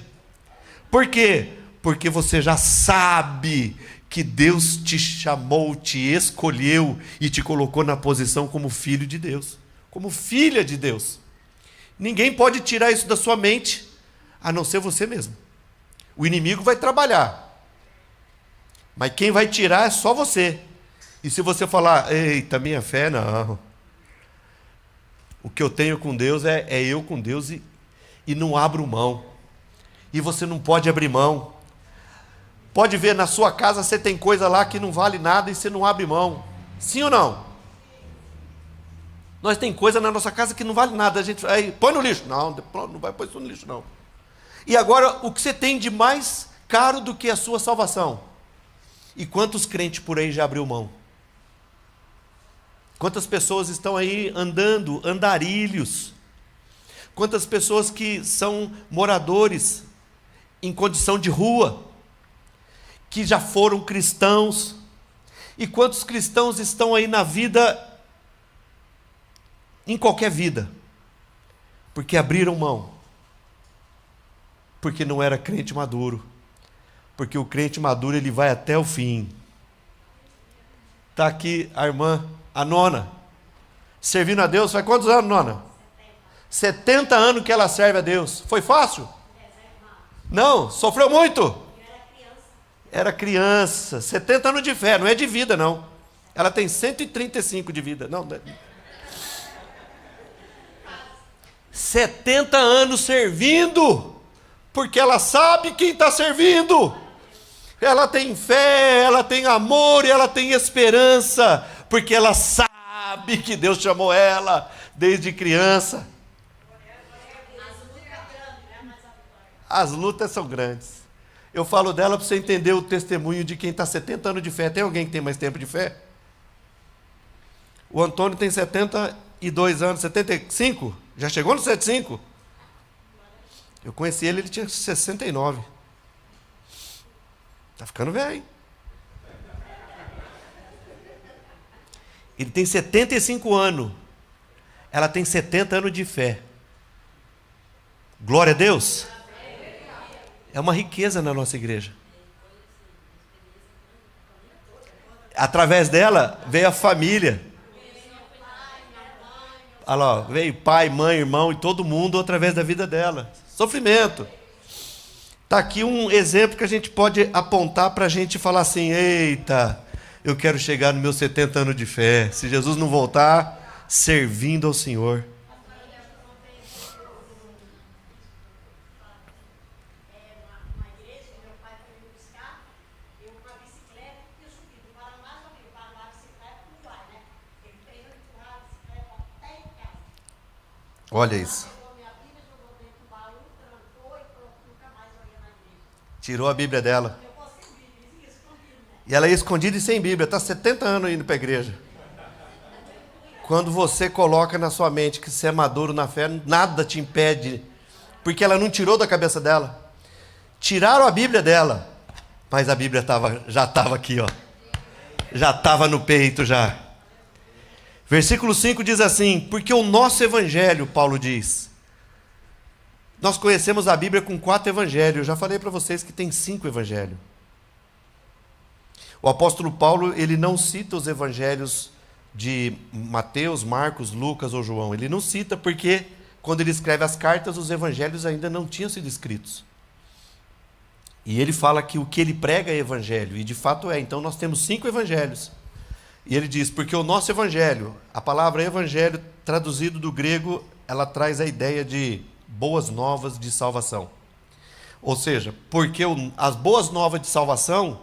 Por quê? Porque você já sabe que Deus te chamou, te escolheu e te colocou na posição como filho de Deus, como filha de Deus. Ninguém pode tirar isso da sua mente, a não ser você mesmo. O inimigo vai trabalhar, mas quem vai tirar é só você. E se você falar: eita, minha fé, não. O que eu tenho com Deus é eu com Deus, e não abro mão. E você não pode abrir mão. Pode ver, na sua casa você tem coisa lá que não vale nada e você não abre mão. Sim ou não? Nós tem coisa na nossa casa que não vale nada. A gente aí, põe no lixo. Não, não vai pôr isso no lixo, não. E agora, o que você tem de mais caro do que a sua salvação? E quantos crentes por aí já abriu mão? Quantas pessoas estão aí andando, andarilhos? Quantas pessoas que são moradores em condição de rua, que já foram cristãos? E quantos cristãos estão aí na vida, em qualquer vida, porque abriram mão, porque não era crente maduro. Porque o crente maduro, ele vai até o fim. Está aqui a irmã, a nona, servindo a Deus. Faz quantos anos, nona? 70 anos que ela serve a Deus. Foi fácil? Não, sofreu muito. Era criança. 70 anos de fé, não é de vida, não. Ela tem 135 de vida. Não. 70 anos servindo, porque ela sabe quem está servindo. Ela tem fé, ela tem amor e ela tem esperança, porque ela sabe que Deus chamou ela desde criança. As lutas são grandes. Eu falo dela para você entender o testemunho de quem está 70 anos de fé. Tem alguém que tem mais tempo de fé? O Antônio tem 72 anos, 75? Já chegou no 75? Eu conheci ele tinha 69. Está ficando velho. Ele tem 75 anos. ela tem 70 anos de fé. Glória a Deus. É uma riqueza na nossa igreja. Através dela veio a família. Olha lá, veio pai, mãe, irmão e todo mundo através da vida dela. Sofrimento. Está aqui um exemplo que a gente pode apontar para a gente falar assim: eita, eu quero chegar nos meus 70 anos de fé. Se Jesus não voltar, servindo ao Senhor. Olha isso. Tirou a Bíblia dela. E ela ia escondida e sem Bíblia. Está 70 anos indo para a igreja. Quando você coloca na sua mente que você é maduro na fé, nada te impede. Porque ela não tirou da cabeça dela. Tiraram a Bíblia dela. Mas a Bíblia já estava aqui, ó. Já estava no peito já. Versículo 5 diz assim: porque o nosso evangelho, Paulo diz, nós conhecemos a Bíblia com 4 evangelhos. Eu já falei para vocês que tem 5 evangelhos. O apóstolo Paulo, ele não cita os evangelhos de Mateus, Marcos, Lucas ou João. Ele não cita porque quando ele escreve as cartas, os evangelhos ainda não tinham sido escritos. E ele fala que o que ele prega é evangelho, e de fato é. Então nós temos 5 evangelhos. E ele diz, porque o nosso evangelho, a palavra evangelho, traduzido do grego, ela traz a ideia de boas novas de salvação. Ou seja, porque as boas novas de salvação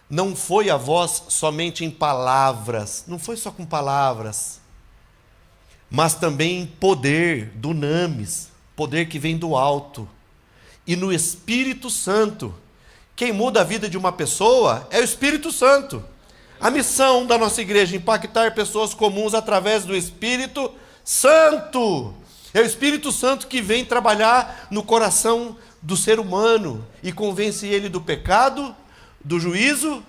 não foi a voz somente em palavras, não foi só com palavras, mas também em poder, dunamis, poder que vem do alto, e no Espírito Santo. Quem muda a vida de uma pessoa é o Espírito Santo. A missão da nossa igreja é impactar pessoas comuns através do Espírito Santo. É o Espírito Santo que vem trabalhar no coração do ser humano e convence ele do pecado, do juízo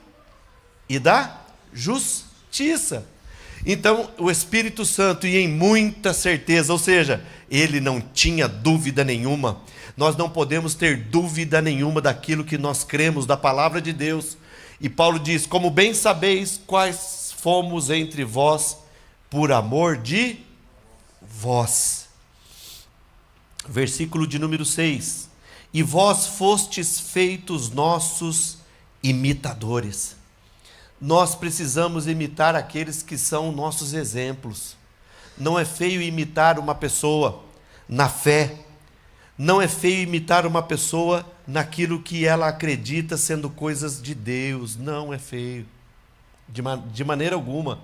e da justiça. Então, o Espírito Santo, e em muita certeza, ou seja, ele não tinha dúvida nenhuma. Nós não podemos ter dúvida nenhuma daquilo que nós cremos, da palavra de Deus. E Paulo diz, como bem sabeis, quais fomos entre vós por amor de vós. Versículo de número 6. E vós fostes feitos nossos imitadores. Nós precisamos imitar aqueles que são nossos exemplos. Não é feio imitar uma pessoa na fé. Não é feio imitar uma pessoa naquilo que ela acredita sendo coisas de Deus. Não é feio, de maneira alguma.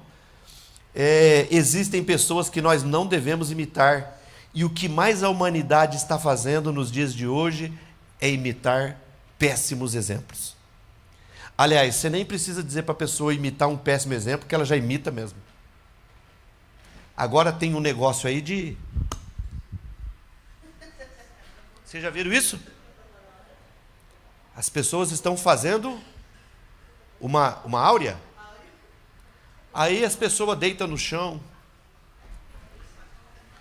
Existem pessoas que nós não devemos imitar. E o que mais a humanidade está fazendo nos dias de hoje é imitar péssimos exemplos. Aliás, você nem precisa dizer para a pessoa imitar um péssimo exemplo, que ela já imita mesmo. Agora tem um negócio aí de... Vocês já viram isso? As pessoas estão fazendo uma áurea. Aí as pessoas deitam no chão.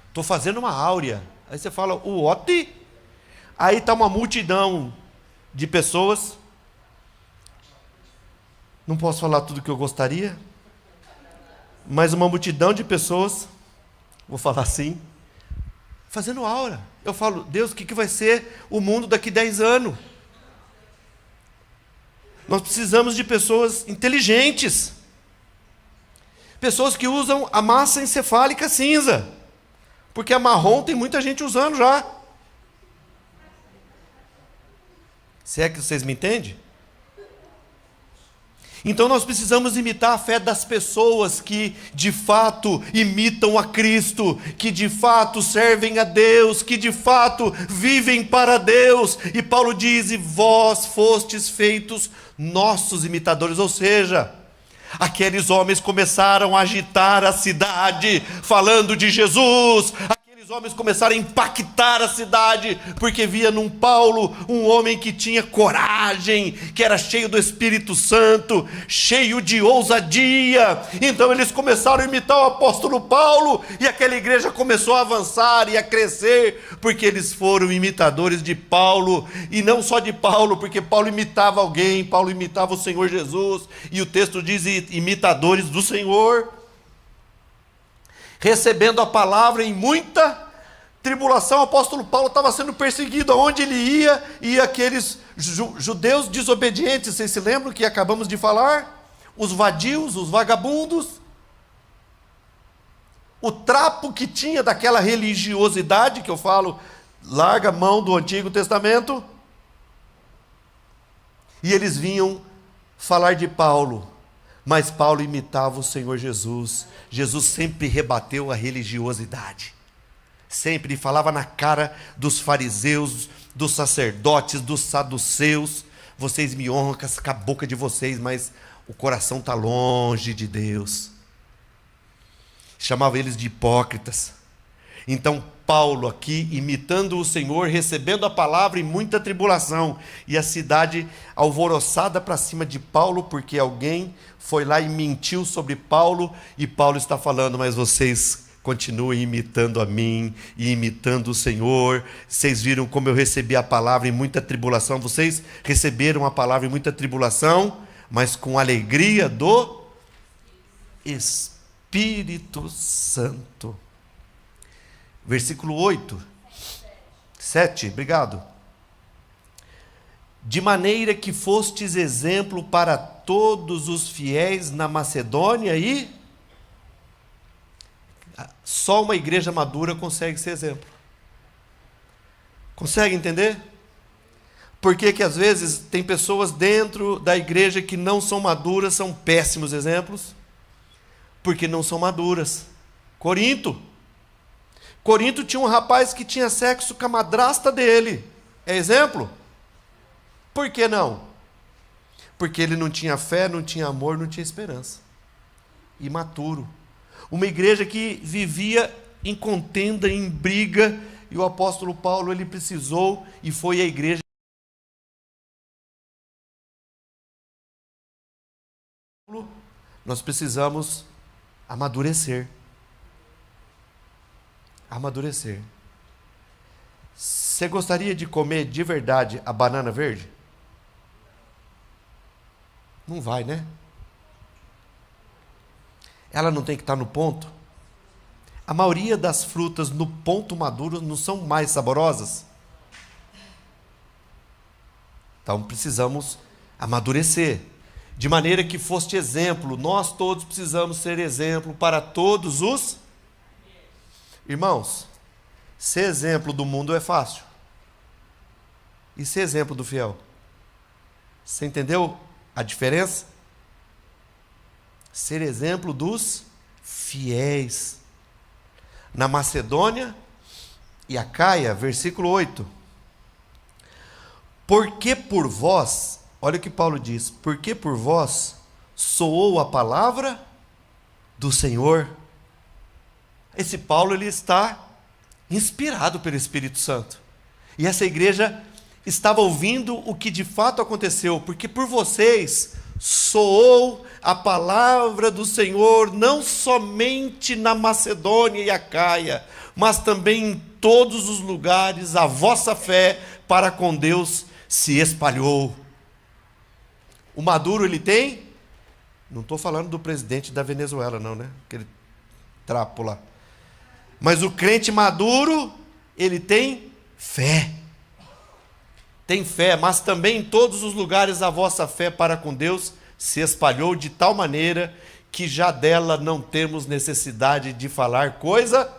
Estou fazendo uma áurea. Aí você fala, o what? Aí está uma multidão de pessoas. Não posso falar tudo o que eu gostaria. Mas uma multidão de pessoas, vou falar assim, fazendo aura. Eu falo, Deus, o que vai ser o mundo daqui 10 anos? Nós precisamos de pessoas inteligentes. Pessoas que usam a massa encefálica cinza. Porque a marrom tem muita gente usando já. Se é que vocês me entendem? Então nós precisamos imitar a fé das pessoas que de fato imitam a Cristo, que de fato servem a Deus, que de fato vivem para Deus. E Paulo diz, e vós fostes feitos nossos imitadores, ou seja, aqueles homens começaram a agitar a cidade, falando de Jesus. Aqueles Aqueles homens começaram a impactar a cidade, porque via num Paulo um homem que tinha coragem, que era cheio do Espírito Santo, cheio de ousadia. Então eles começaram a imitar o apóstolo Paulo, e aquela igreja começou a avançar e a crescer, porque eles foram imitadores de Paulo, e não só de Paulo, porque Paulo imitava alguém, Paulo imitava o Senhor Jesus, e o texto diz imitadores do Senhor, recebendo a palavra em muita tribulação. O apóstolo Paulo estava sendo perseguido, aonde ele ia, e aqueles judeus desobedientes, vocês se lembram que acabamos de falar? Os vadios, os vagabundos, o trapo que tinha daquela religiosidade, que eu falo, larga a mão do Antigo Testamento, e eles vinham falar de Paulo, mas Paulo imitava o Senhor Jesus. Jesus sempre rebateu a religiosidade, sempre falava na cara dos fariseus, dos sacerdotes, dos saduceus: vocês me honram com a boca de vocês, mas o coração está longe de Deus. Chamava eles de hipócritas. Então Paulo aqui, imitando o Senhor, recebendo a palavra em muita tribulação, e a cidade alvoroçada para cima de Paulo, porque alguém foi lá e mentiu sobre Paulo, e Paulo está falando: mas vocês continuem imitando a mim, e imitando o Senhor. Vocês viram como eu recebi a palavra em muita tribulação, vocês receberam a palavra em muita tribulação, mas com alegria do Espírito Santo. Versículo 8, 7, obrigado. De maneira que fostes exemplo para todos os fiéis na Macedônia, e só uma igreja madura consegue ser exemplo. Consegue entender? Por que que às vezes tem pessoas dentro da igreja que não são maduras, são péssimos exemplos? Porque não são maduras. Corinto tinha um rapaz que tinha sexo com a madrasta dele. É exemplo? Por que não? Porque ele não tinha fé, não tinha amor, não tinha esperança. Imaturo. Uma igreja que vivia em contenda, em briga, e o apóstolo Paulo, ele precisou e foi à igreja. Nós precisamos amadurecer. Amadurecer. Você gostaria de comer de verdade a banana verde? Não vai, né? Ela não tem que estar no ponto? A maioria das frutas no ponto maduro não são mais saborosas? Então precisamos amadurecer, de maneira que foste exemplo. Nós todos precisamos ser exemplo para todos os irmãos. Ser exemplo do mundo é fácil. E ser exemplo do fiel? Você entendeu a diferença? Ser exemplo dos fiéis. Na Macedônia e Acaia, versículo 8. Porque por vós, olha o que Paulo diz: porque por vós soou a palavra do Senhor. Esse Paulo, ele está inspirado pelo Espírito Santo. E essa igreja estava ouvindo o que de fato aconteceu, porque por vocês soou a palavra do Senhor, não somente na Macedônia e Acaia, mas também em todos os lugares. A vossa fé para com Deus se espalhou. O maduro, ele tem? Não estou falando do presidente da Venezuela, não, né? Aquele trapo lá. Mas o crente maduro, ele tem fé. Tem fé, mas também em todos os lugares a vossa fé para com Deus se espalhou, de tal maneira que já dela não temos necessidade de falar coisa.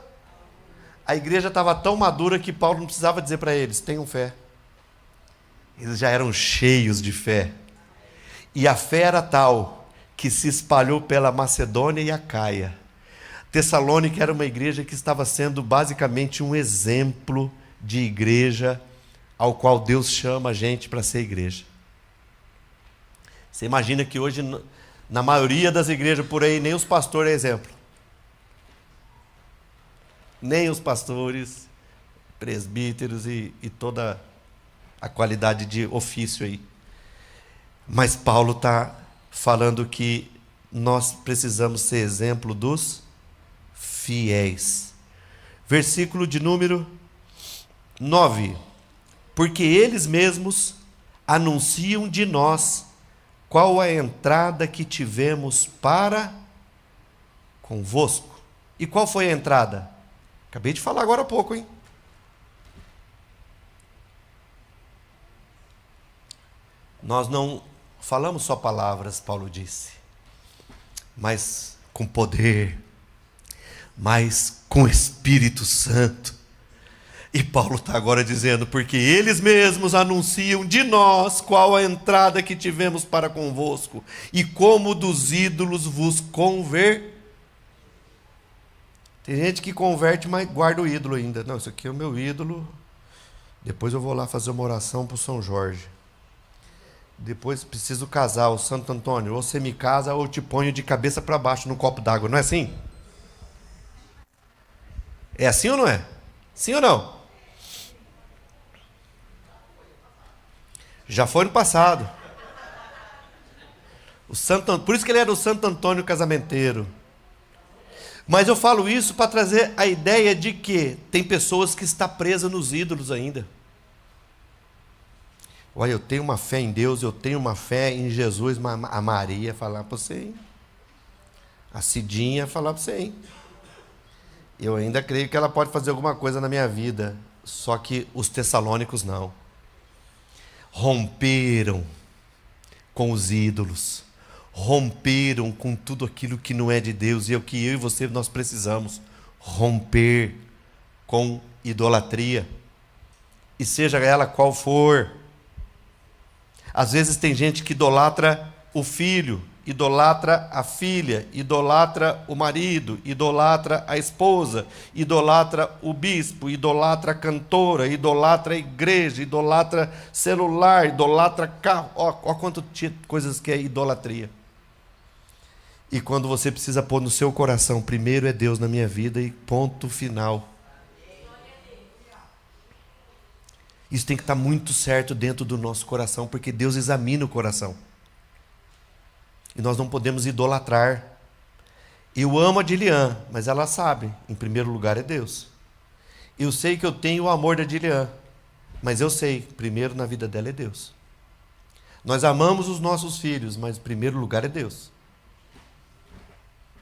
A igreja estava tão madura que Paulo não precisava dizer para eles: tenham fé. Eles já eram cheios de fé. E a fé era tal que se espalhou pela Macedônia e Acaia. Tessalônica era uma igreja que estava sendo basicamente um exemplo de igreja ao qual Deus chama a gente para ser igreja. Você imagina que hoje, na maioria das igrejas por aí, nem os pastores é exemplo. nem os pastores, presbíteros e toda a qualidade de ofício aí. Mas Paulo está falando que nós precisamos ser exemplo dos fiéis. Versículo de número 9. Porque eles mesmos anunciam de nós qual a entrada que tivemos para convosco. E qual foi a entrada? Acabei de falar agora há pouco, hein? Nós não falamos só palavras, Paulo disse, mas com poder, mas com Espírito Santo. E Paulo está agora dizendo, porque eles mesmos anunciam de nós qual a entrada que tivemos para convosco, e como dos ídolos vos conver. Tem gente que converte, mas guarda o ídolo ainda. Não, isso aqui é o meu ídolo. Depois eu vou lá fazer uma oração para o São Jorge. Depois preciso casar, o Santo Antônio. Ou você me casa ou eu te ponho de cabeça para baixo num copo d'água. Não é assim? É assim ou não é? Sim ou não? Já foi no passado. Por isso que ele era o Santo Antônio casamenteiro. Mas eu falo isso para trazer a ideia de que tem pessoas que estão presas nos ídolos ainda. Olha, eu tenho uma fé em Deus, eu tenho uma fé em Jesus, a Maria falar para você, hein? A Cidinha falar para você, hein? Eu ainda creio que ela pode fazer alguma coisa na minha vida, só que os tessalônicos não. Romperam com os ídolos, romperam com tudo aquilo que não é de Deus, e é o que eu e você nós precisamos, romper com idolatria, e seja ela qual for. Às vezes tem gente que idolatra o filho, idolatra a filha, idolatra o marido, idolatra a esposa, idolatra o bispo, idolatra a cantora, idolatra a igreja, idolatra celular, idolatra carro. Ó quanto coisas que é idolatria. E quando você precisa pôr no seu coração, primeiro é Deus na minha vida e ponto final. Isso tem que estar muito certo dentro do nosso coração, porque Deus examina o coração. E nós não podemos idolatrar. Eu amo a Dilian, mas ela sabe, em primeiro lugar é Deus. Eu sei que eu tenho o amor da Dilian, mas eu sei, primeiro na vida dela é Deus. Nós amamos os nossos filhos, mas em primeiro lugar é Deus.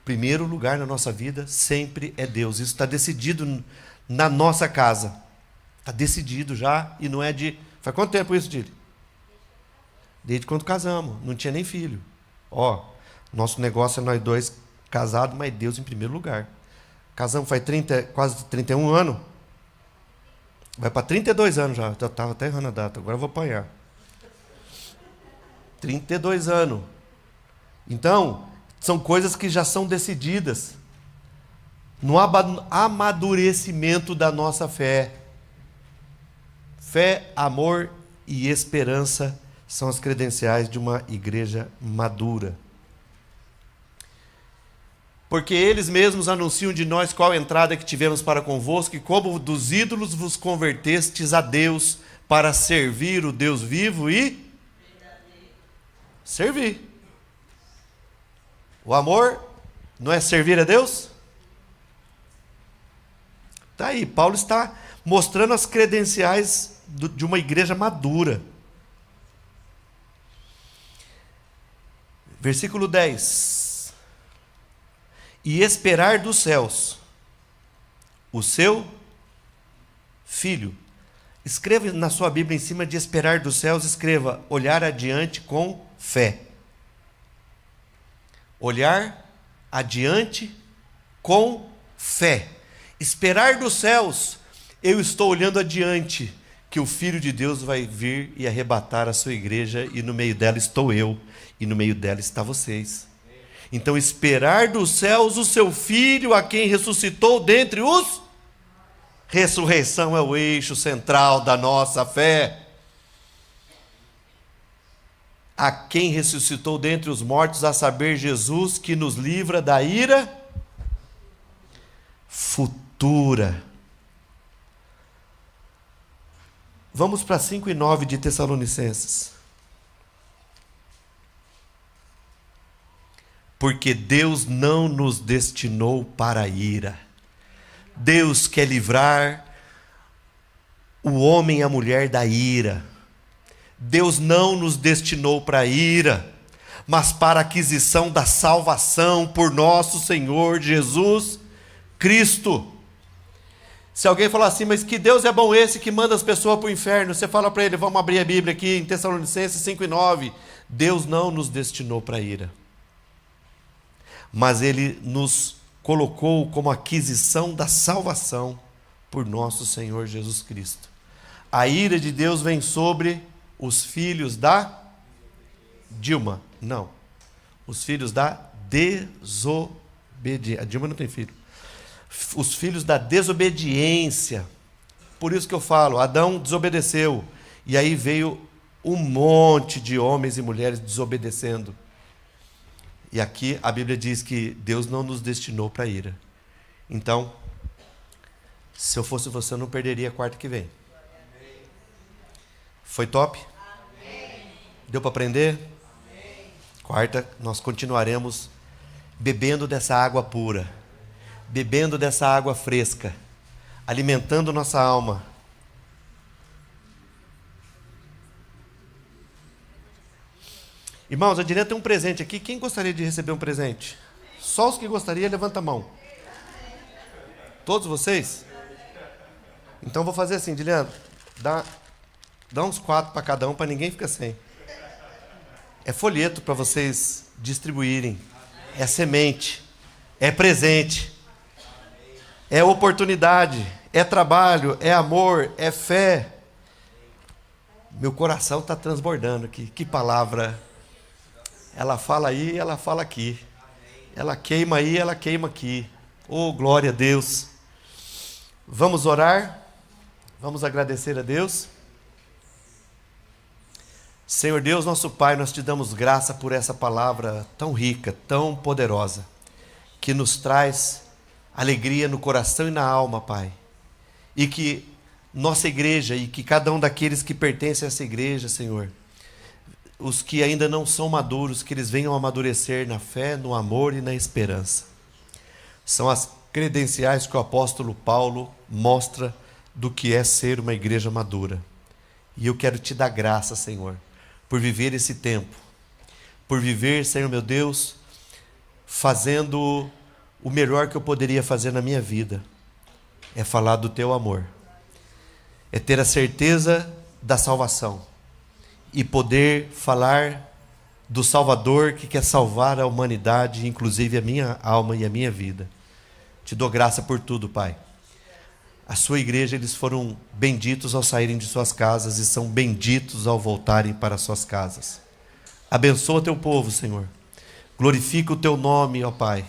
Primeiro lugar na nossa vida sempre é Deus. Isso está decidido na nossa casa. Está decidido já, e não é de... Faz quanto tempo isso, Dili? Desde quando casamos, não tinha nem filho. Nosso negócio é nós dois casados, mas Deus em primeiro lugar. Casamos faz quase 31 anos. Vai para 32 anos já. Eu estava até errando a data, agora eu vou apanhar. 32 anos. Então, são coisas que já são decididas no amadurecimento da nossa fé. Fé, amor e esperança são as credenciais de uma igreja madura. Porque eles mesmos anunciam de nós qual entrada que tivemos para convosco, e como dos ídolos vos convertestes a Deus para servir o Deus vivo e servir. O amor não é servir a Deus? Está aí, Paulo está mostrando as credenciais de uma igreja madura. Versículo 10. E esperar dos céus o seu Filho. Escreva na sua Bíblia, em cima de esperar dos céus, escreva olhar adiante com fé. Olhar adiante com fé. Esperar dos céus, eu estou olhando adiante, que o Filho de Deus vai vir e arrebatar a sua igreja, e no meio dela estou eu, e no meio dela está vocês. Então, esperar dos céus o seu Filho, a quem ressuscitou dentre os... Ressurreição é o eixo central da nossa fé. A quem ressuscitou dentre os mortos, a saber, Jesus, que nos livra da ira futura. cultura. Vamos para 5 e 9 de Tessalonicenses. Porque Deus não nos destinou para a ira. Deus quer livrar o homem e a mulher da ira. Deus não nos destinou para a ira, mas para a aquisição da salvação por nosso Senhor Jesus Cristo. Se alguém falar assim, mas que Deus é bom esse que manda as pessoas para o inferno, você fala para ele, vamos abrir a Bíblia aqui em Tessalonicenses 5 e 9. Deus não nos destinou para a ira, mas Ele nos colocou como aquisição da salvação por nosso Senhor Jesus Cristo. A ira de Deus vem sobre os filhos da Dilma. Não. Os filhos da desobediência. A Dilma não tem filho. Os filhos da desobediência. Por isso que eu falo, Adão desobedeceu. E aí veio um monte de homens e mulheres desobedecendo. E aqui a Bíblia diz que Deus não nos destinou para a ira. Então, se eu fosse você, eu não perderia a quarta que vem. Foi top? Deu para aprender? Quarta, nós continuaremos bebendo dessa água pura, bebendo dessa água fresca, alimentando nossa alma. Irmãos, a Dilene tem um presente aqui. Quem gostaria de receber um presente? Só os que gostariam, levanta a mão. Todos vocês? Então vou fazer assim, Dilene, dá uns 4 para cada um, para ninguém ficar sem. É folheto para vocês distribuírem. É semente. É presente. É oportunidade. É trabalho. É amor. É fé. Meu coração está transbordando aqui. Que palavra. Ela fala aí, ela fala aqui. Ela queima aí, ela queima aqui. Oh, glória a Deus. Vamos orar? Vamos agradecer a Deus? Senhor Deus, nosso Pai, nós te damos graça por essa palavra tão rica, tão poderosa, que nos traz alegria no coração e na alma, Pai. E que nossa igreja, e que cada um daqueles que pertencem a essa igreja, Senhor, os que ainda não são maduros, que eles venham amadurecer na fé, no amor e na esperança. São as credenciais que o apóstolo Paulo mostra do que é ser uma igreja madura. E eu quero te dar graça, Senhor, por viver esse tempo, por viver, Senhor meu Deus, fazendo o melhor que eu poderia fazer na minha vida, é falar do teu amor, é ter a certeza da salvação e poder falar do Salvador que quer salvar a humanidade, inclusive a minha alma e a minha vida. Te dou graça por tudo, Pai. A sua igreja, eles foram benditos ao saírem de suas casas e são benditos ao voltarem para suas casas. Abençoa teu povo, Senhor. Glorifica o teu nome, ó Pai.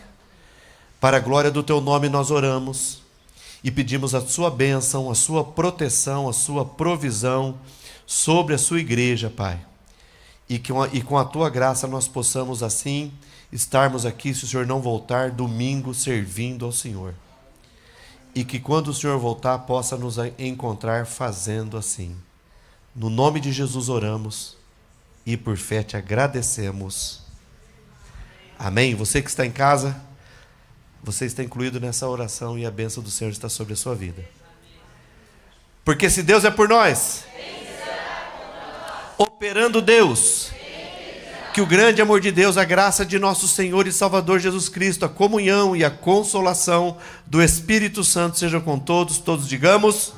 Para a glória do teu nome nós oramos e pedimos a sua bênção, a sua proteção, a sua provisão sobre a sua igreja, Pai. E com a tua graça nós possamos assim estarmos aqui, se o Senhor não voltar, domingo servindo ao Senhor. E que quando o Senhor voltar, possa nos encontrar fazendo assim. No nome de Jesus oramos e por fé te agradecemos. Amém? Você que está em casa, você está incluído nessa oração e a bênção do Senhor está sobre a sua vida. Porque se Deus é por nós, operando Deus, que o grande amor de Deus, a graça de nosso Senhor e Salvador Jesus Cristo, a comunhão e a consolação do Espírito Santo sejam com todos, todos digamos...